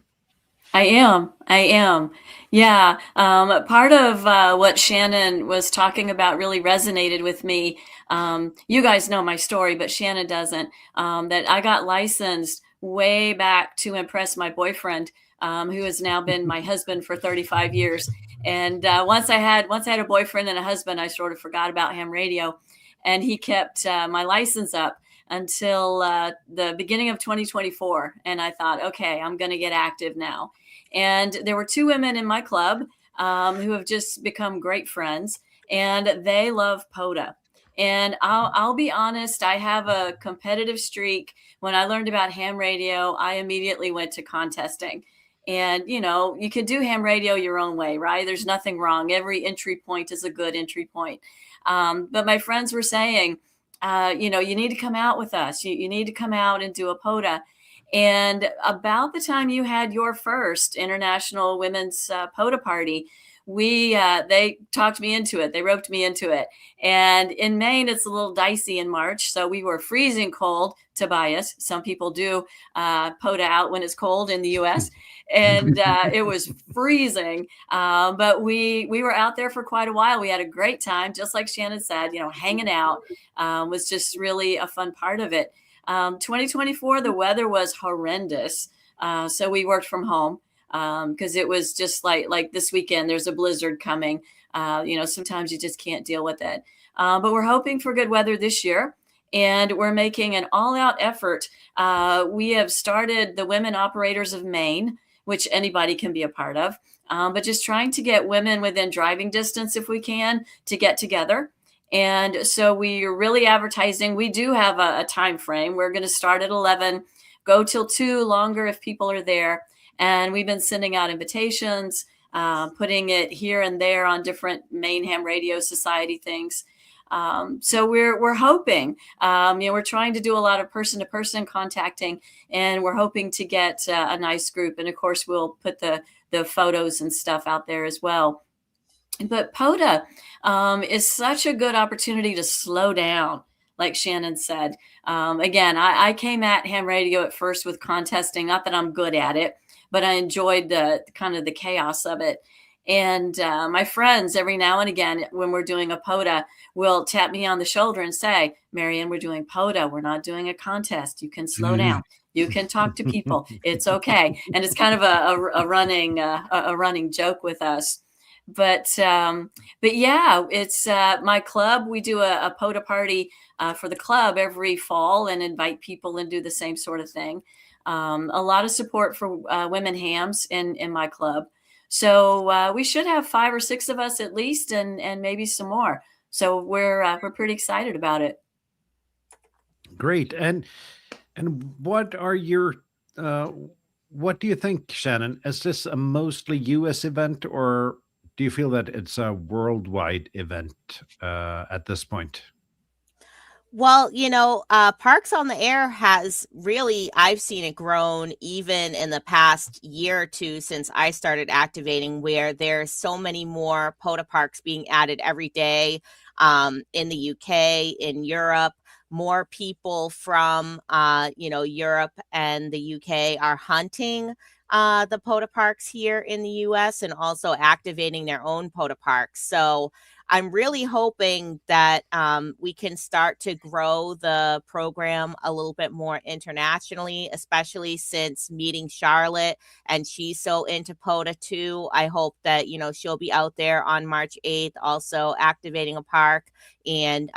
I am. Yeah. Part of what Shannon was talking about really resonated with me. You guys know my story, but Shannon doesn't. That I got licensed way back to impress my boyfriend, who has now been my husband for 35 years. And once I had a boyfriend and a husband, I sort of forgot about ham radio, and he kept my license up until the beginning of 2024. And I thought, okay, I'm going to get active now. And there were 2 women in my club who have just become great friends, and they love POTA. And I'll be honest, I have a competitive streak. When I learned about ham radio, I immediately went to contesting. And, you can do ham radio your own way, right? There's nothing wrong. Every entry point is a good entry point. But my friends were saying, you need to come out with us. You need to come out and do a POTA. And about the time you had your first International Women's POTA party, they talked me into it. They roped me into it. And in Maine, it's a little dicey in March. So we were freezing cold, Tobias. Some people do POTA out when it's cold in the US. And it was freezing. But we were out there for quite a while. We had a great time. Just like Shannon said, hanging out was just really a fun part of it. 2024, the weather was horrendous. So we worked from home. Because it was just like this weekend, there's a blizzard coming. Sometimes you just can't deal with it. But we're hoping for good weather this year. and we're making an all-out effort. We have started the Women Operators of Maine, which anybody can be a part of, but just trying to get women within driving distance, if we can, to get together. And so we're really advertising. We do have a time frame. We're going to start at 11, go till 2, longer if people are there. And we've been sending out invitations, putting it here and there on different Maine Ham Radio Society things. So we're hoping, we're trying to do a lot of person-to-person contacting, and we're hoping to get a nice group. And of course, we'll put the photos and stuff out there as well. But POTA is such a good opportunity to slow down, like Shannon said. Again, I came at ham radio at first with contesting, not that I'm good at it, but I enjoyed the kind of the chaos of it. And my friends, every now and again, when we're doing a POTA, will tap me on the shoulder and say, Marianne, we're doing POTA. We're not doing a contest. You can slow down. You can talk to people. It's okay. And it's kind of a running joke with us. But yeah, it's my club. We do a POTA party for the club every fall and invite people and do the same sort of thing. A lot of support for women hams in my club. So we should have 5 or 6 of us at least, and maybe some more. So we're pretty excited about it. Great. And what are your what do you think, Shannon? Is this a mostly US event, or do you feel that it's a worldwide event at this point? Well, Parks on the Air has really, I've seen it grown even in the past year or two since I started activating, where there's so many more POTA parks being added every day in the UK, in Europe. More people from, Europe and the UK are hunting the POTA parks here in the US and also activating their own POTA parks. So I'm really hoping that we can start to grow the program a little bit more internationally, especially since meeting Charlotte, and she's so into POTA too. I hope that, she'll be out there on March 8th, also activating a park and,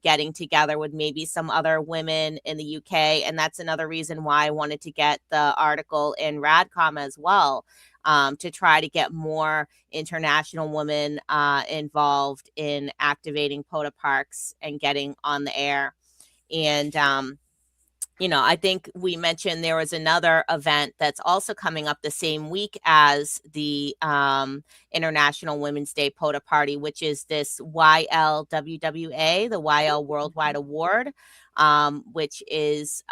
getting together with maybe some other women in the UK. And that's another reason why I wanted to get the article in Radcom as well. To try to get more international women involved in activating POTA parks and getting on the air. And, I think we mentioned there was another event that's also coming up the same week as the International Women's Day POTA Party, which is this YLWWA, the YL Worldwide Award, which is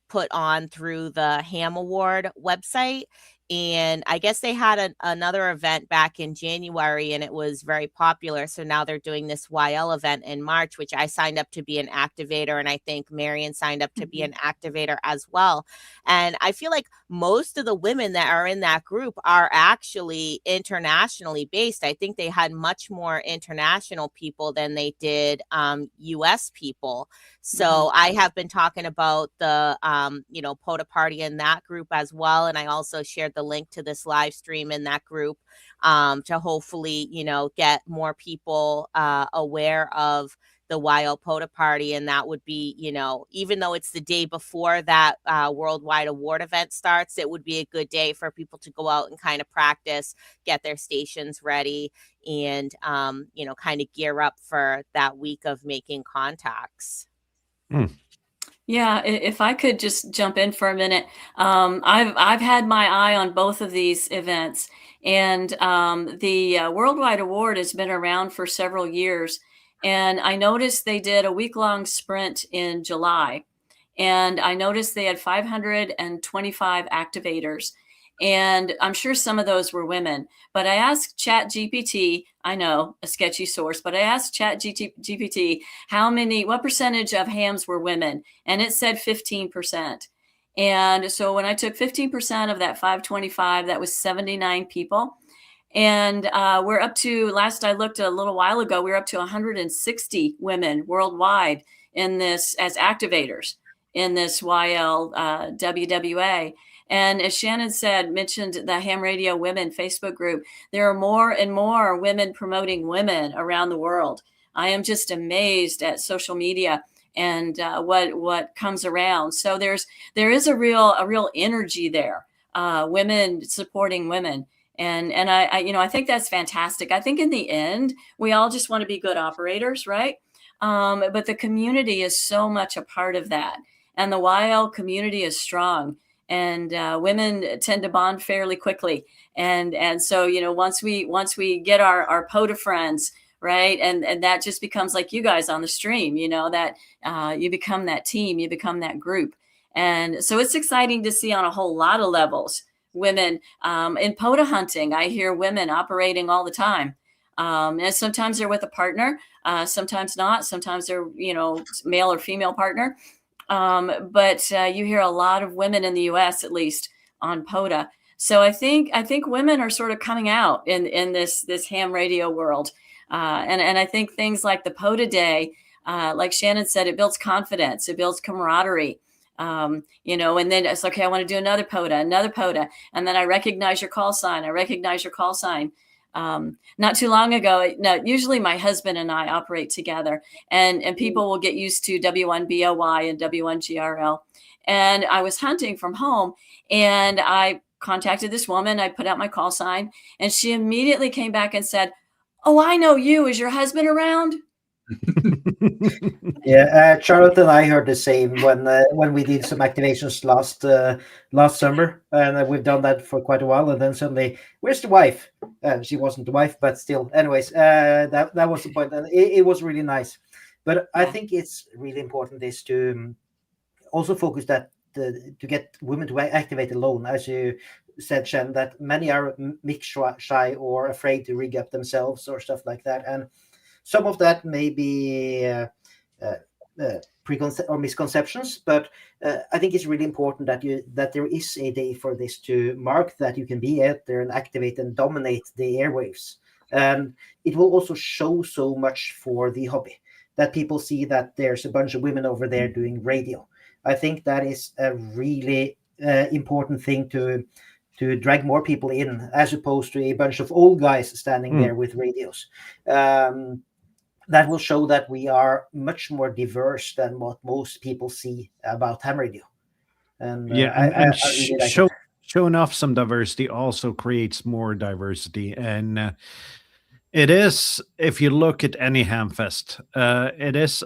put on through the Ham Award website. And I guess they had another event back in January and it was very popular. So now they're doing this YL event in March, which I signed up to be an activator. And I think Marion signed up to be an activator as well. And I feel like most of the women that are in that group are actually internationally based. I think they had much more international people than they did US people. So I have been talking about the, POTA party in that group as well. And I also shared the link to this live stream in that group to hopefully, get more people aware of the YL POTA party. And that would be, even though it's the day before that worldwide award event starts, it would be a good day for people to go out and kind of practice, get their stations ready, and, kind of gear up for that week of making contacts. Yeah, if I could just jump in for a minute, I've had my eye on both of these events, and the Worldwide Award has been around for several years, and I noticed they did a week-long sprint in July, and I noticed they had 525 activators, and I'm sure some of those were women. But I asked ChatGPT, I know, a sketchy source, but I asked ChatGPT what percentage of hams were women, and it said 15%. And so when I took 15% of that 525, that was 79 people. And we're up to, last I looked a little while ago, we were up to 160 women worldwide in this as activators in this YL WWA. And as Shannon mentioned the Ham Radio Women Facebook group, there are more and more women promoting women around the world. I am just amazed at social media and what comes around. So there is a real energy there, women supporting women. And I think that's fantastic. I think in the end, we all just want to be good operators, right? But the community is so much a part of that. And the YL community is strong, and women tend to bond fairly quickly. And so, once we get our POTA friends, right, and that just becomes like you guys on the stream, that you become that team, you become that group. And so it's exciting to see on a whole lot of levels women in POTA hunting. I hear women operating all the time. And sometimes they're with a partner, sometimes not. Sometimes they're, male or female partner. But you hear a lot of women in the U.S., at least, on POTA. So I think women are sort of coming out in this ham radio world. And I think things like the POTA Day, like Shannon said, it builds confidence, it builds camaraderie. And then it's okay, I want to do another POTA. And then I recognize your call sign. Not too long ago, usually my husband and I operate together, and people will get used to W1BOY and W1GRL. And I was hunting from home, and I contacted this woman. I put out my call sign, and she immediately came back and said, "Oh, I know you. Is your husband around?" Yeah, Charlotte and I heard the same when we did some activations last summer, and we've done that for quite a while. And then suddenly, where's the wife? She wasn't the wife, but still. Anyways, that was the point, and it was really nice. But I think it's really important is to also focus that to get women to activate alone, as you said, Shen, that many are mix shy or afraid to rig up themselves or stuff like that, and some of that may be preconcept or misconceptions, but I think it's really important that there is a day for this to mark that you can be out there and activate and dominate the airwaves. And it will also show so much for the hobby, that people see that there's a bunch of women over there doing radio. I think that is a really important thing to drag more people in, as opposed to a bunch of old guys standing there with radios. That will show that we are much more diverse than what most people see about ham radio. And showing off some diversity also creates more diversity. And it is, if you look at any ham fest, it is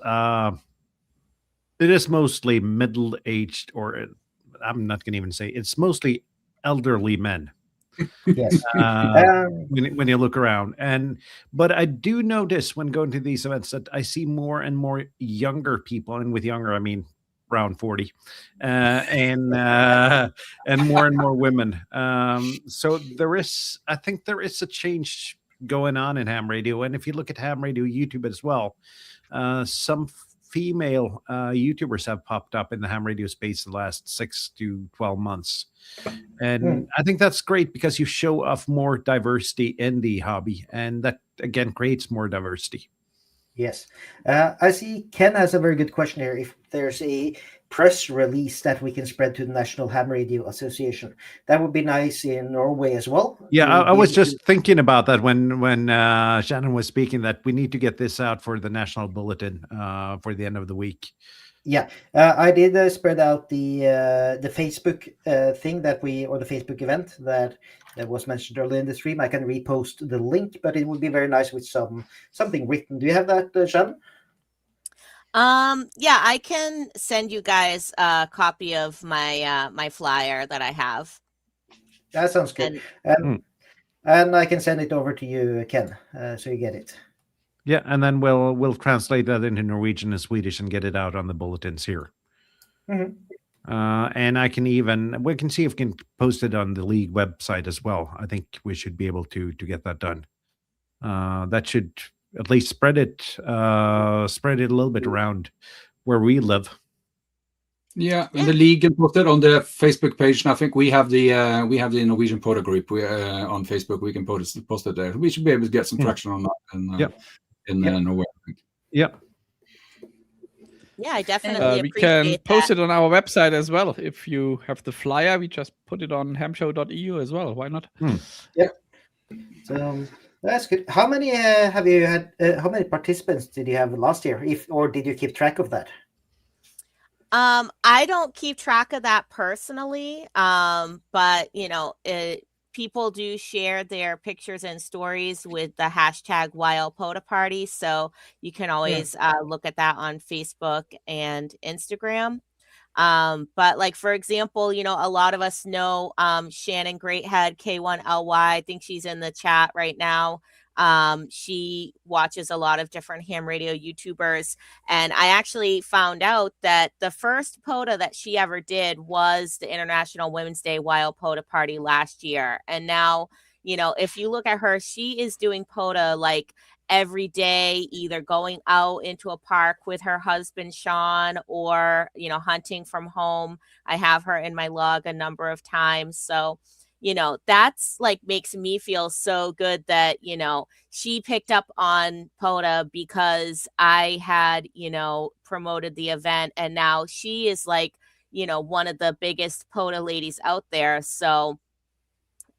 mostly middle-aged, or I'm not going to even say, it's mostly elderly men. Yes. When you look around, but I do notice when going to these events that I see more and more younger people, and with younger I mean around 40, and more and more women. So I think there is a change going on in ham radio, and if you look at ham radio YouTube as well, some female YouTubers have popped up in the ham radio space the last 6 to 12 months. And I think that's great because you show off more diversity in the hobby, and that again creates more diversity. Yes. I see Ken has a very good question here. If there's a press release that we can spread to the National Ham Radio Association, that would be nice in Norway as well. Yeah, I was just thinking about that when Shannon was speaking, that we need to get this out for the national bulletin for the end of the week. Yeah, I did spread out the Facebook thing the Facebook event that was mentioned earlier in the stream. I can repost the link, but it would be very nice with something written. Do you have that, Shannon? Yeah, I can send you guys a copy of my my flyer that I have. That sounds good. And I can send it over to you, Ken, so you get it. Yeah, and then we'll translate that into Norwegian and Swedish and get it out on the bulletins here. And we can see if we can post it on the league website as well. I think we should be able to get that done. That should at least spread it a little bit around where we live. Yeah, and the league can post it on the Facebook page, and I think we have the Norwegian POTA group on Facebook. We can post it there. We should be able to get some traction on that in Norway, I think. Yep. Yeah, I definitely we appreciate can post it on our website as well. If you have the flyer, we just put it on hamshow.eu as well. Why not? Yeah. So that's good. How many have you had? How many participants did you have last year? Or did you keep track of that? I don't keep track of that personally. But people do share their pictures and stories with the hashtag #WildPota Party. So you can always look at that on Facebook and Instagram. But like, for example, a lot of us know Shannon Greathead, K1LY. I think she's in the chat right now. She watches a lot of different ham radio YouTubers. And I actually found out that the first POTA that she ever did was the International Women's Day #WildPota Party last year. And now, if you look at her, she is doing POTA like every day, either going out into a park with her husband, Sean, or, hunting from home. I have her in my log a number of times. So, that's like makes me feel so good that, she picked up on POTA because I had, promoted the event. And now she is like, one of the biggest POTA ladies out there. So,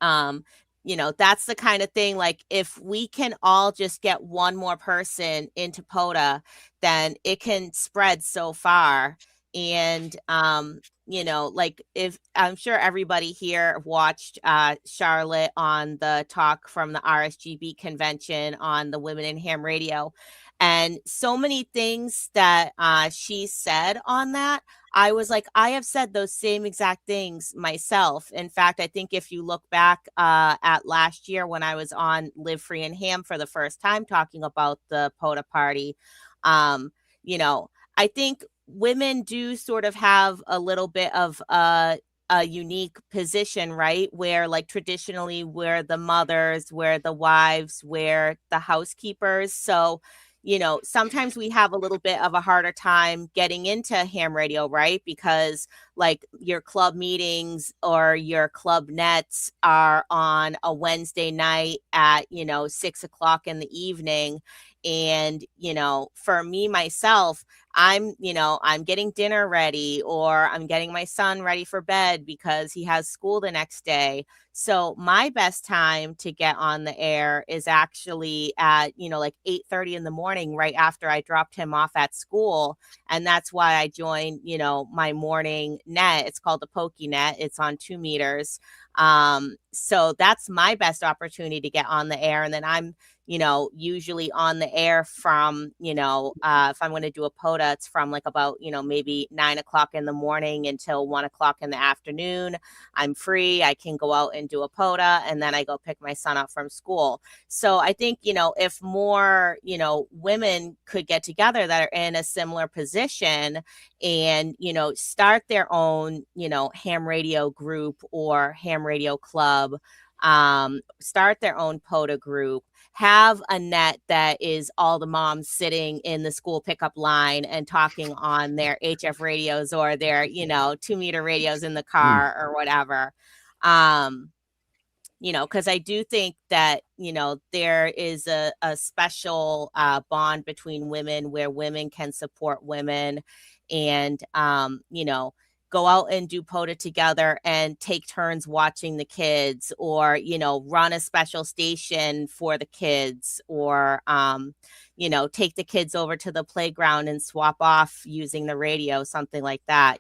that's the kind of thing, like, if we can all just get one more person into POTA, then it can spread so far. And, like, if I'm sure everybody here watched Charlotte on the talk from the RSGB convention on the Women in Ham Radio, and so many things that she said on that, I was like, I have said those same exact things myself. In fact, I think if you look back at last year when I was on Live Free and Ham for the first time talking about the POTA party, I think women do sort of have a little bit of a unique position, right? Where like traditionally we're the mothers, we're the wives, we're the housekeepers. So, sometimes we have a little bit of a harder time getting into ham radio, right? Because like your club meetings or your club nets are on a Wednesday night at, 6:00 in the evening. And, for me, myself, I'm getting dinner ready, or I'm getting my son ready for bed because he has school the next day. So my best time to get on the air is actually at, like 8:30 in the morning, right after I dropped him off at school. And that's why I joined, my morning net. It's called the Pokey Net. It's on 2 meters. So that's my best opportunity to get on the air. And then I'm, usually on the air from, if I'm going to do a POTA, it's from like about, maybe 9:00 in the morning until 1:00 in the afternoon. I'm free. I can go out and do a POTA, and then I go pick my son up from school. So I think, if more, women could get together that are in a similar position and, start their own, ham radio group or ham radio club, start their own POTA group, have a net that is all the moms sitting in the school pickup line and talking on their HF radios or their, 2 meter radios in the car or whatever. Because I do think that, there is a special bond between women where women can support women and, go out and do POTA together and take turns watching the kids, or, run a special station for the kids, or, take the kids over to the playground and swap off using the radio, something like that,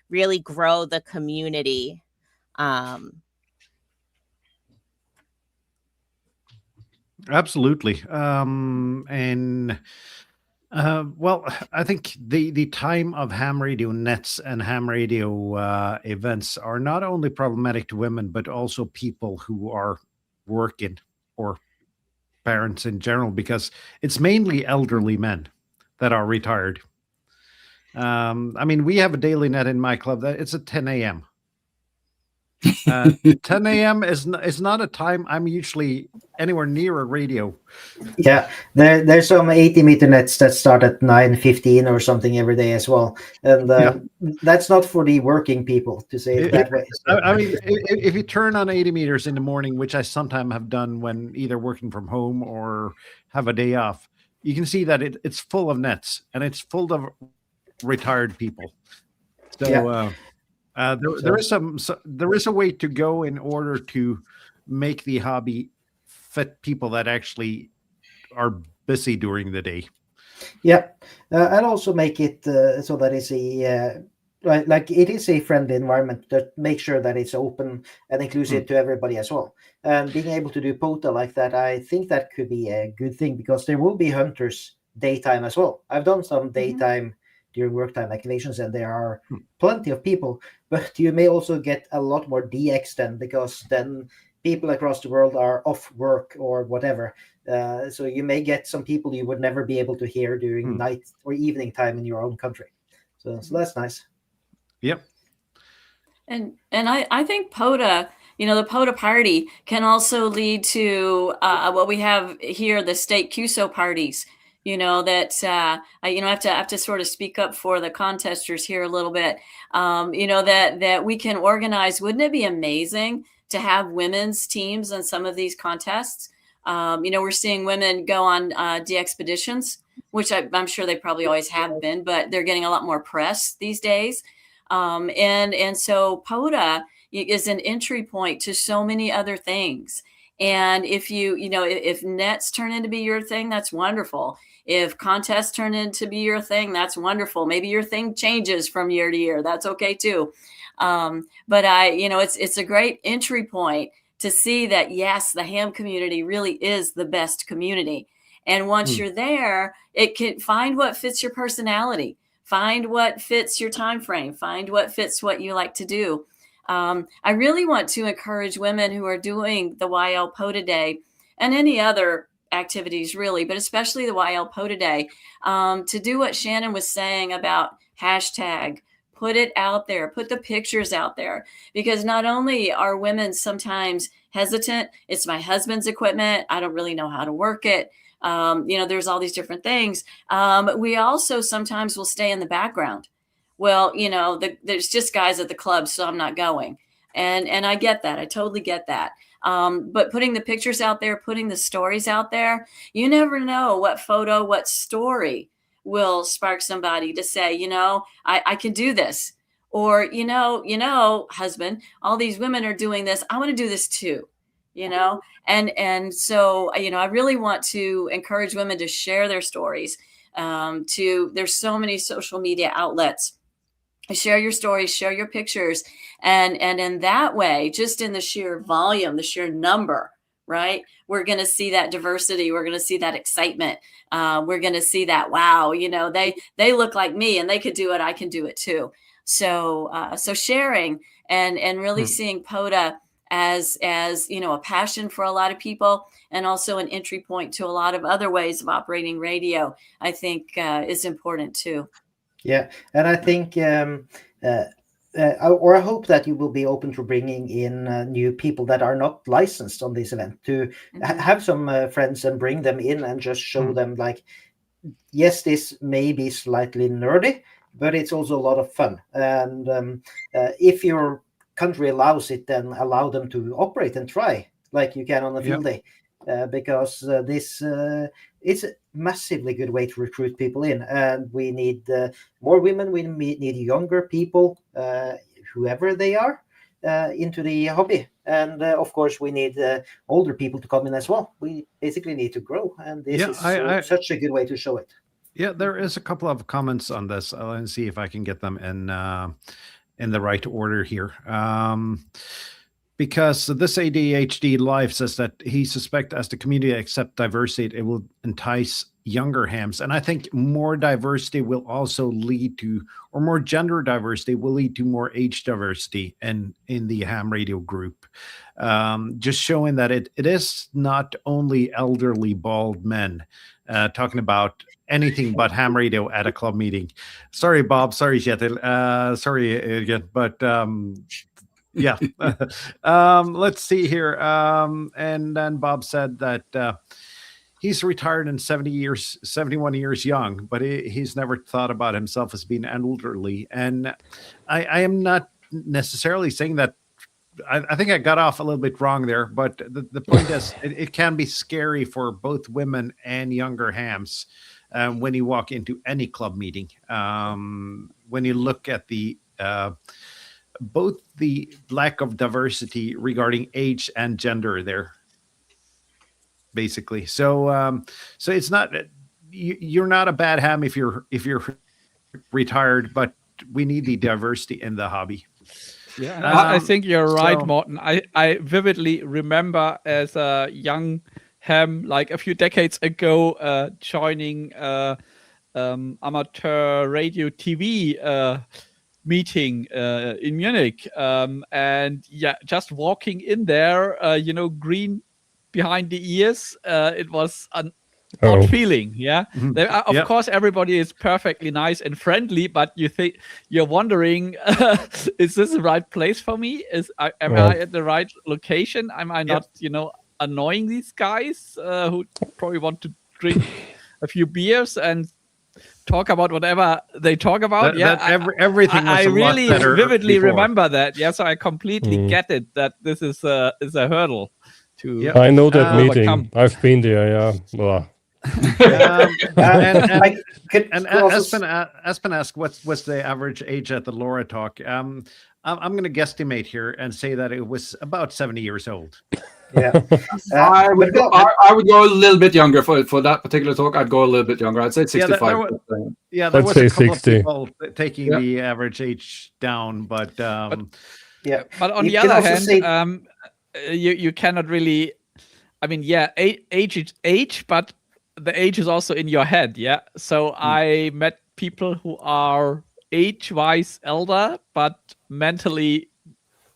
really grow the community. Absolutely. Well, I think the time of ham radio nets and ham radio events are not only problematic to women, but also people who are working, or parents in general, because it's mainly elderly men that are retired. We have a daily net in my club that it's at 10 a.m. 10 a.m. is not a time I'm usually anywhere near a radio. Yeah, there's some 80-meter nets that start at 9:15 or something every day as well, and that's not for the working people, to say it that way. If you turn on 80 meters in the morning, which I sometimes have done when either working from home or have a day off, you can see that it's full of nets and it's full of retired people. So. There is a way to go in order to make the hobby fit people that actually are busy during the day. Yeah, and also make it so that it's a like it is a friendly environment. That make sure that it's open and inclusive to everybody as well. And being able to do POTA like that, I think that could be a good thing because there will be hunters daytime as well. I've done some daytime during work time activations, and there are plenty of people. But you may also get a lot more DX then, because then people across the world are off work or whatever. So you may get some people you would never be able to hear during night or evening time in your own country. So that's nice. Yep. And I think POTA, the POTA party can also lead to what we have here, the state QSO parties. That I have to sort of speak up for the contesters here a little bit. That we can organize. Wouldn't it be amazing to have women's teams in some of these contests? We're seeing women go on DXpeditions, which I'm sure they probably always have been, but they're getting a lot more press these days. And so POTA is an entry point to so many other things. And if if nets turn into be your thing, that's wonderful. If contests turn into be your thing, that's wonderful. Maybe your thing changes from year to year. That's okay too. But it's a great entry point to see that, yes, the ham community really is the best community. And once you're there, it can find what fits your personality. Find what fits your time frame. Find what fits what you like to do. I really want to encourage women who are doing the YL POTA Day and any other activities, really, but especially the YL POTA Day, to do what Shannon was saying about hashtag, put it out there, put the pictures out there, because not only are women sometimes hesitant, it's my husband's equipment, I don't really know how to work it. There's all these different things. We also sometimes will stay in the background. Well, there's just guys at the club, so I'm not going. And I get that. I totally get that. But putting the pictures out there, putting the stories out there, you never know what photo, what story will spark somebody to say, I can do this. Or, husband, all these women are doing this. I want to do this too. And so, I really want to encourage women to share their stories. There's so many social media outlets. Share your stories, share your pictures. And in that way, just in the sheer volume, the sheer number, right? We're going to see that diversity. We're going to see that excitement. We're going to see that, wow, they look like me and they could do it. I can do it too. So sharing and really seeing POTA as a passion for a lot of people, and also an entry point to a lot of other ways of operating radio, I think is important too. Yeah, and I think, or I hope that you will be open to bringing in new people that are not licensed on this event, to have some friends and bring them in and just show them, like, yes, this may be slightly nerdy, but it's also a lot of fun. And if your country allows it, then allow them to operate and try like you can on a field day, because this it's a massively good way to recruit people in, and we need more women. We need younger people, whoever they are, into the hobby, and of course we need older people to come in as well. We basically need to grow, and this is such a good way to show it. Yeah, there is a couple of comments on this. Let's see if I can get them in the right order here. Because this ADHD Live says that he suspects, as the community accept diversity, it will entice younger hams. And I think more diversity will also lead to, or more gender diversity will lead to more age diversity in the ham radio group. Just showing that it is not only elderly bald men talking about anything but ham radio at a club meeting. Sorry, Bob. Sorry, Kjetil. Sorry again, but yeah. Let's see here. And then Bob said that he's retired and 71 years young, but he's never thought about himself as being elderly. And I am not necessarily saying that. I think I got off a little bit wrong there, but the point is it can be scary for both women and younger hams when you walk into any club meeting. When you look at the both the lack of diversity regarding age and gender there, basically. So it's not, you're not a bad ham if you're retired, but we need the diversity in the hobby. Yeah, and I think you're right, so- Morten. I vividly remember as a young ham, like a few decades ago, joining amateur radio TV meeting in Munich, and yeah, just walking in there, green behind the ears. It was an odd feeling. Yeah. Mhm. Of Yep. course, everybody is perfectly nice and friendly, but you're wondering, is this the right place for me? Am I at the right location? Am I not, annoying these guys who probably want to drink a few beers and talk about whatever they talk about? Everything was I a lot really better vividly before. remember that. Yeah, so I completely get it that this is a hurdle to. Yep. I know that meeting. overcome. I've been there. Yeah. Well, And Espen asked, what's the average age at the Laura talk? I'm going to guesstimate here and say that it was about 70 years old. Yeah. I would go a little bit younger for that particular talk. I'd go a little bit younger. I'd say 65. There I'd was say a couple 60. of people taking the average age down, but Yeah. But on You the can other also hand, you cannot really. I mean, yeah, age is age, but the age is also in your head. Yeah. So I met people who are age-wise elder, but mentally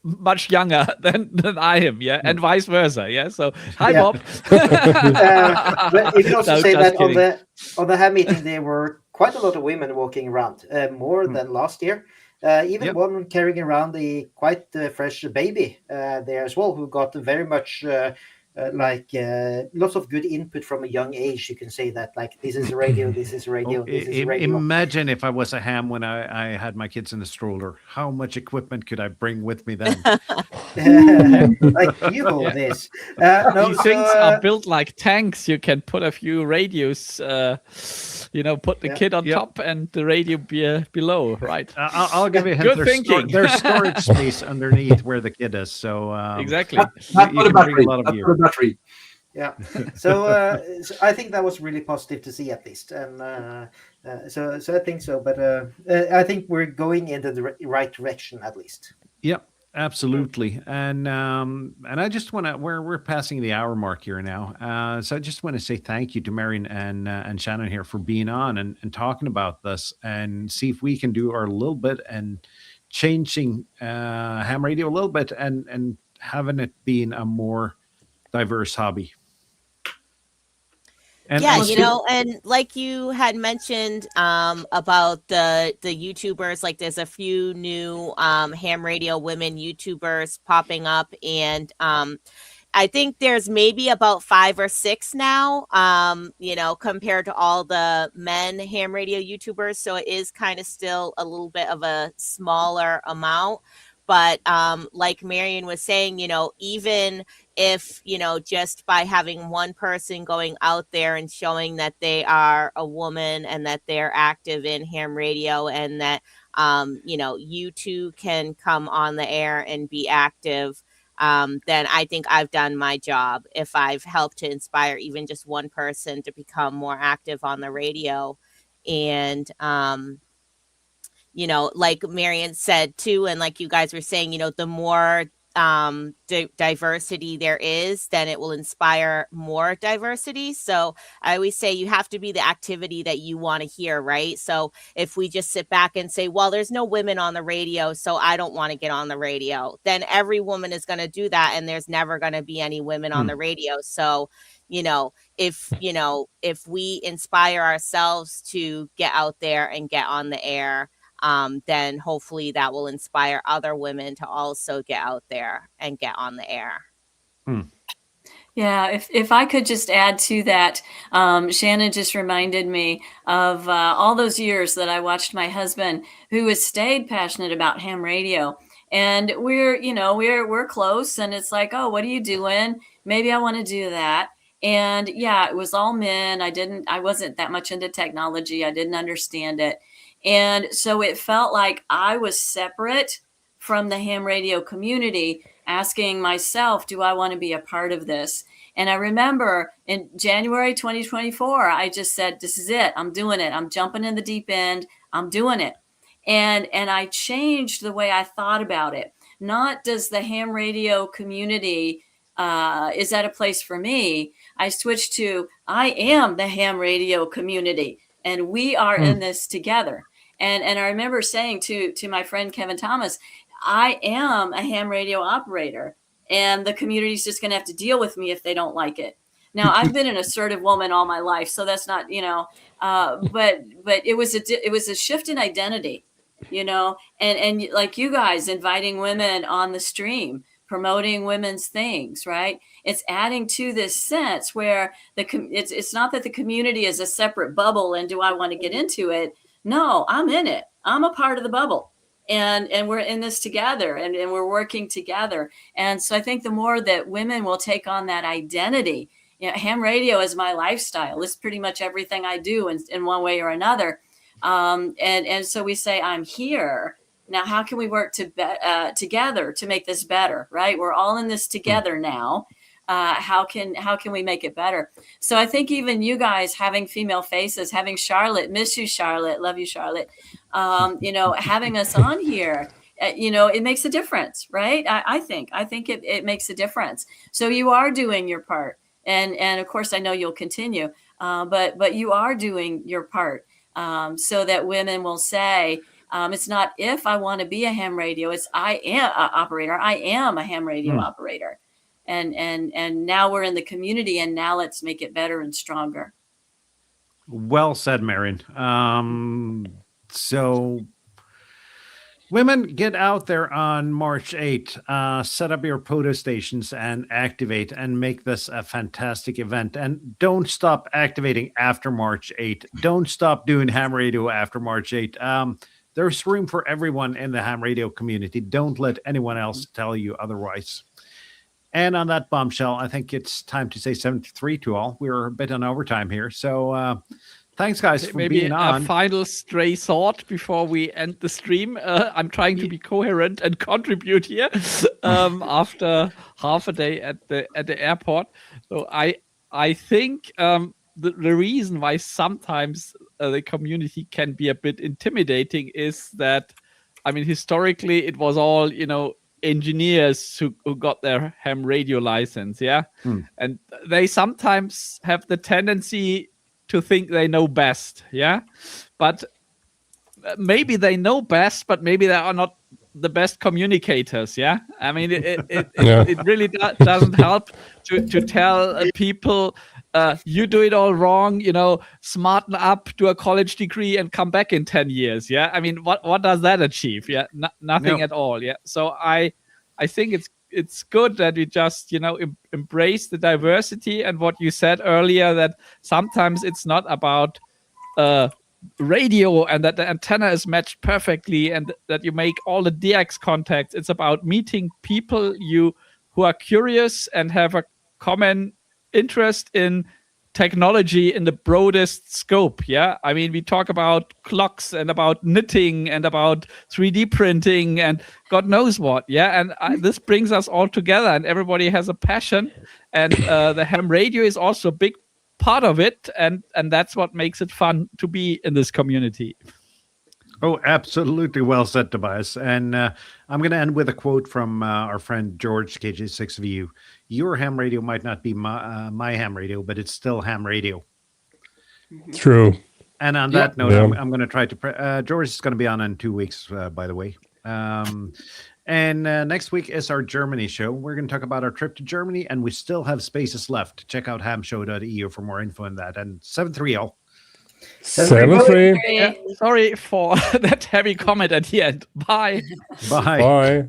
much younger than I am. Yeah, and vice versa. Yeah. So hi, Yeah. Bob. But you can also No, say just that kidding. on the ham meeting there were quite a lot of women walking around, more than last year. Even Yep. one carrying around a quite fresh baby there as well, who got very much lots of good input from a young age. You can say that, like, this is radio, this is radio, this is radio. Imagine if I was a ham when I had my kids in the stroller. How much equipment could I bring with me then? Like you hold this. No, These things are built like tanks. You can put a few radios, put the kid on top and the radio below, right? I'll give you a hint. Good thinking. There's storage space underneath where the kid is. So Exactly. Not you for the can bring battery. a lot of Not gear. for the battery. Yeah. So I think that was really positive to see, at least, and so I think so. But I think we're going into the right direction, at least. Yep, absolutely. And I just want to, we're passing the hour mark here now. So I just want to say thank you to Marion and Shannon here for being on and talking about this, and see if we can do our little bit and changing ham radio a little bit and having it being a more diverse hobby. And yeah, also- and like you had mentioned about the YouTubers, like there's a few new ham radio women YouTubers popping up, and I think there's maybe about 5 or 6 now, compared to all the men ham radio YouTubers. So it is kind of still a little bit of a smaller amount. But like Marion was saying, even if, just by having one person going out there and showing that they are a woman and that they're active in ham radio, and that, you too can come on the air and be active, then I think I've done my job if I've helped to inspire even just one person to become more active on the radio. And, like Marion said too, and like you guys were saying, the more diversity there is, then it will inspire more diversity. So I always say you have to be the activity that you want to hear, right? So if we just sit back and say, well, there's no women on the radio, so I don't want to get on the radio, then every woman is going to do that, and there's never going to be any women on the radio. So if we inspire ourselves to get out there and get on the air, then hopefully that will inspire other women to also get out there and get on the air. Yeah, if I could just add to that, Shannon just reminded me of all those years that I watched my husband, who has stayed passionate about ham radio. And we're close, and it's like, oh, what are you doing? Maybe I want to do that. And yeah, it was all men. I wasn't that much into technology. I didn't understand it. And so it felt like I was separate from the ham radio community. asking myself, do I want to be a part of this? And I remember in January 2024, I just said, this is it. I'm doing it. I'm jumping in the deep end. I'm doing it. And I changed the way I thought about it. Not does the ham radio community, is that a place for me? I switched to, I am the ham radio community, and we are in this together. And I remember saying to my friend Kevin Thomas, I am a ham radio operator, and the community's just going to have to deal with me if they don't like it. Now, I've been an assertive woman all my life, so that's not, but it was a shift in identity, and like you guys inviting women on the stream, promoting women's things, right? It's adding to this sense where it's not that the community is a separate bubble and do I want to get into it? No, I'm in it. I'm a part of the bubble. And we're in this together, and we're working together. And so I think the more that women will take on that identity, ham radio is my lifestyle. It's pretty much everything I do in one way or another. And so we say, I'm here. Now, how can we work together to make this better, right? We're all in this together now. How can we make it better? So I think even you guys having female faces, having Charlotte, miss you, Charlotte, love you, Charlotte, having us on here, it makes a difference, right? I think it makes a difference. So you are doing your part. And of course, I know you'll continue, but you are doing your part so that women will say, it's not if I want to be a ham radio, it's I am an operator. I am a ham radio operator. And now we're in the community, and now let's make it better and stronger. Well said, Marion. So women, get out there on March 8th, set up your POTA stations and activate and make this a fantastic event. And don't stop activating after March 8th. Don't stop doing ham radio after March 8th. There's room for everyone in the ham radio community. Don't let anyone else tell you otherwise. And on that bombshell, I think it's time to say 73 to all. We're a bit on overtime here. So thanks, guys, for being on. Maybe a final stray thought before we end the stream. I'm trying to be coherent and contribute here after half a day at the airport. So I think the reason why sometimes the community can be a bit intimidating is that, historically it was all, engineers who got their ham radio license, and they sometimes have the tendency to think they know best, but maybe they know best, but maybe they are not the best communicators, it really doesn't help to tell people you do it all wrong, smarten up, do a college degree and come back in 10 years. What does that achieve? Nothing at all. So I think it's good that we just, embrace the diversity, and what you said earlier, that sometimes it's not about radio and that the antenna is matched perfectly and that you make all the DX contacts. It's about meeting people who are curious and have a common interest in technology in the broadest scope. We talk about clocks and about knitting and about 3D printing and God knows what. And this brings us all together, and everybody has a passion, and the ham radio is also a big part of it, and that's what makes it fun to be in this community. Oh, absolutely. Well said, Tobias. And I'm going to end with a quote from our friend George, KJ6VU. Your ham radio might not be my ham radio, but it's still ham radio. True. And on that note, I'm going to try to... George is going to be on in 2 weeks, by the way. And next week is our Germany show. We're going to talk about our trip to Germany, and we still have spaces left. Check out hamshow.eu for more info on that. And 7-3, all. 7-3. Sorry for that heavy comment at the end. Bye. Bye. Bye.